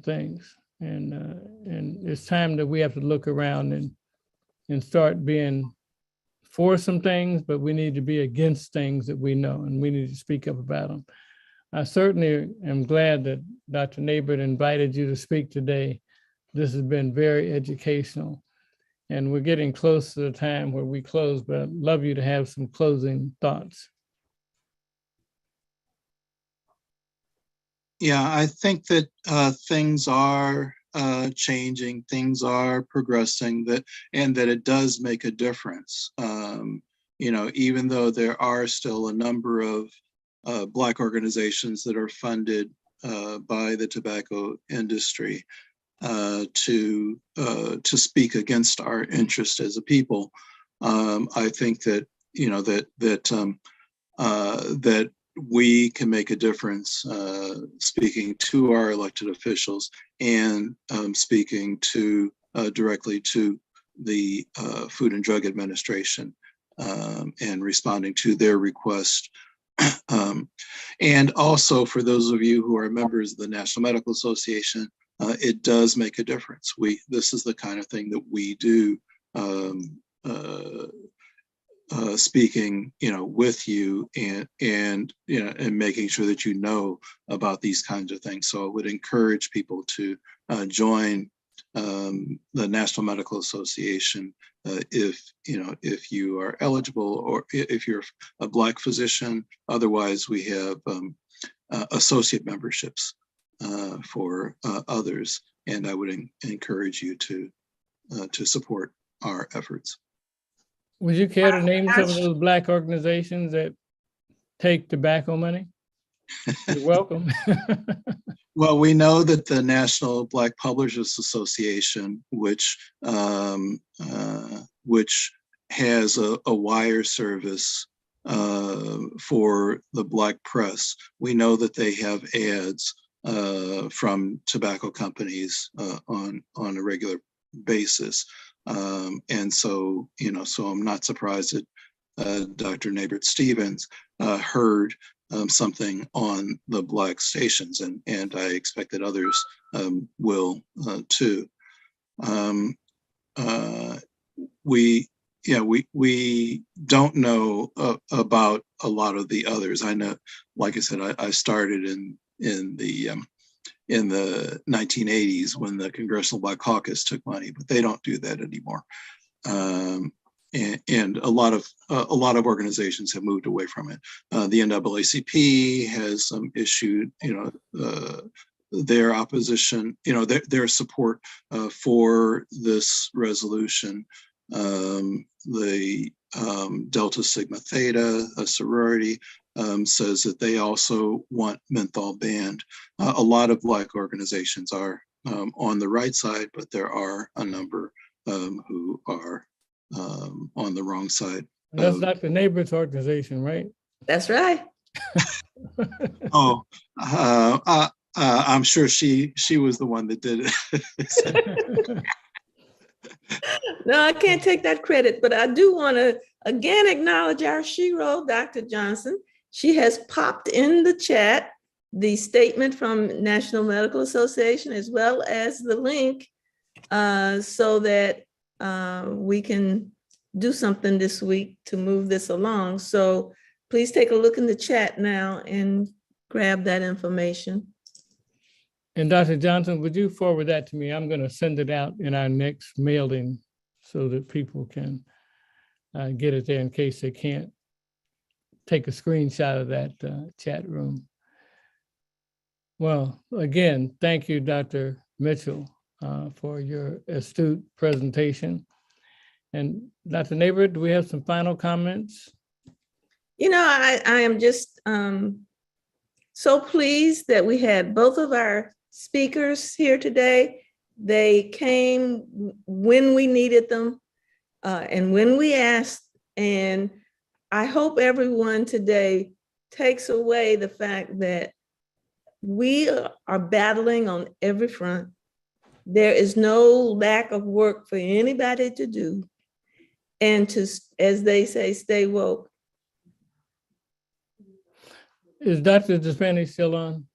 things. And it's time that we have to look around and start being for some things, but we need to be against things that we know, and we need to speak up about them. I certainly am glad that Dr. Nabert invited you to speak today. This has been very educational, and we're getting close to the time where we close, but I'd love you to have some closing thoughts. Yeah, I think that things are changing, things are progressing, and that it does make a difference. Even though there are still a number of Black organizations that are funded by the tobacco industry to speak against our interest as a people, I think that that we can make a difference speaking to our elected officials and speaking directly to the Food and Drug Administration and responding to their request. And also for those of you who are members of the National Medical Association, it does make a difference. This is the kind of thing that we do, speaking, with you and making sure that you know about these kinds of things. So I would encourage people to join the National Medical Association if you are eligible, or if you're a Black physician. Otherwise, we have associate memberships for others, and I would encourage you to support our efforts. Would you care to name some of those Black organizations that take tobacco money? You're welcome. Well, we know that the National Black Publishers Association, which has a wire service for the Black press, we know that they have ads from tobacco companies on a regular basis. And so, so I'm not surprised that Dr. Nabert Stevens heard something on the Black stations, and I expect that others will too. We don't know about a lot of the others. I know, like I said, I started in the 1980s when the Congressional Black Caucus took money, but they don't do that anymore. And a lot of organizations have moved away from it. The NAACP has issued, their opposition, their support for this resolution. The Delta Sigma Theta, a sorority, says that they also want menthol banned. A lot of Black organizations are on the right side, but there are a number who are on the wrong side. That's Dr. Nabert's organization, right? That's right. Oh, I'm sure she was the one that did it. No, I can't take that credit, but I do want to again acknowledge our shero, Dr. Johnson. She has popped in the chat the statement from National Medical Association as well as the link so that we can do something this week to move this along. So please take a look in the chat now and grab that information. And Dr. Johnson, would you forward that to me? I'm going to send it out in our next mailing so that people can get it there in case they can't take a screenshot of that chat room. Well, again, thank you, Dr. Mitchell, for your astute presentation. And Dr. Neighbor, do we have some final comments? You know, I am just so pleased that we had both of our speakers here today. They came when we needed them and when we asked. And I hope everyone today takes away the fact that we are battling on every front. There is no lack of work for anybody to do. And to, as they say, stay woke. Is Dr. Despani still on?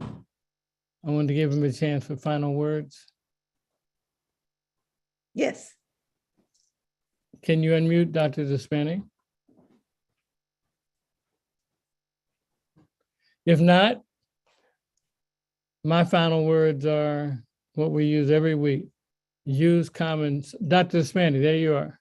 I wanted to give him a chance for final words. Yes. Can you unmute Dr. Despani? If not, my final words are what we use every week. Use common. Dr. Despani, there you are.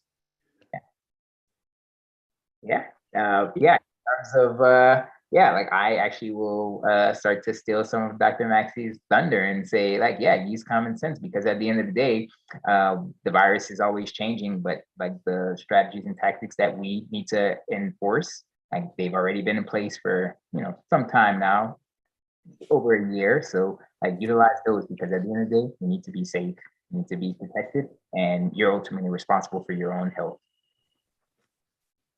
Yeah. In terms of like I actually will start to steal some of Dr. Maxey's thunder and say, like, yeah, use common sense, because at the end of the day, the virus is always changing, but like the strategies and tactics that we need to enforce, like they've already been in place for, you know, some time now, over a year. So like utilize those, because at the end of the day, you need to be safe, you need to be protected, and you're ultimately responsible for your own health.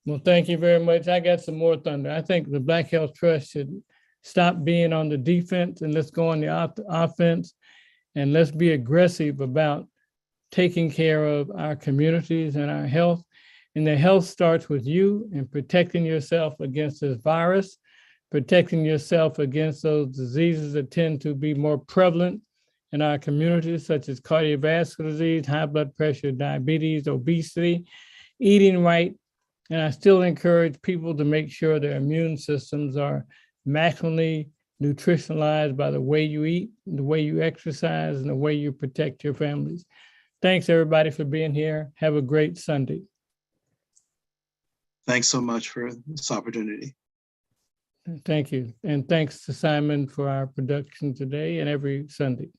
Well, thank you very much. I got some more thunder. I think the Black Health Trust should stop being on the defense and let's go on the offense, and let's be aggressive about taking care of our communities and our health. And the health starts with you and protecting yourself against this virus, protecting yourself against those diseases that tend to be more prevalent in our communities, such as cardiovascular disease, high blood pressure, diabetes, obesity, eating right. And I still encourage people to make sure their immune systems are maximally nutritionalized by the way you eat, the way you exercise, and the way you protect your families. Thanks, everybody, for being here. Have a great Sunday. Thanks so much for this opportunity. Thank you. And thanks to Simon for our production today and every Sunday.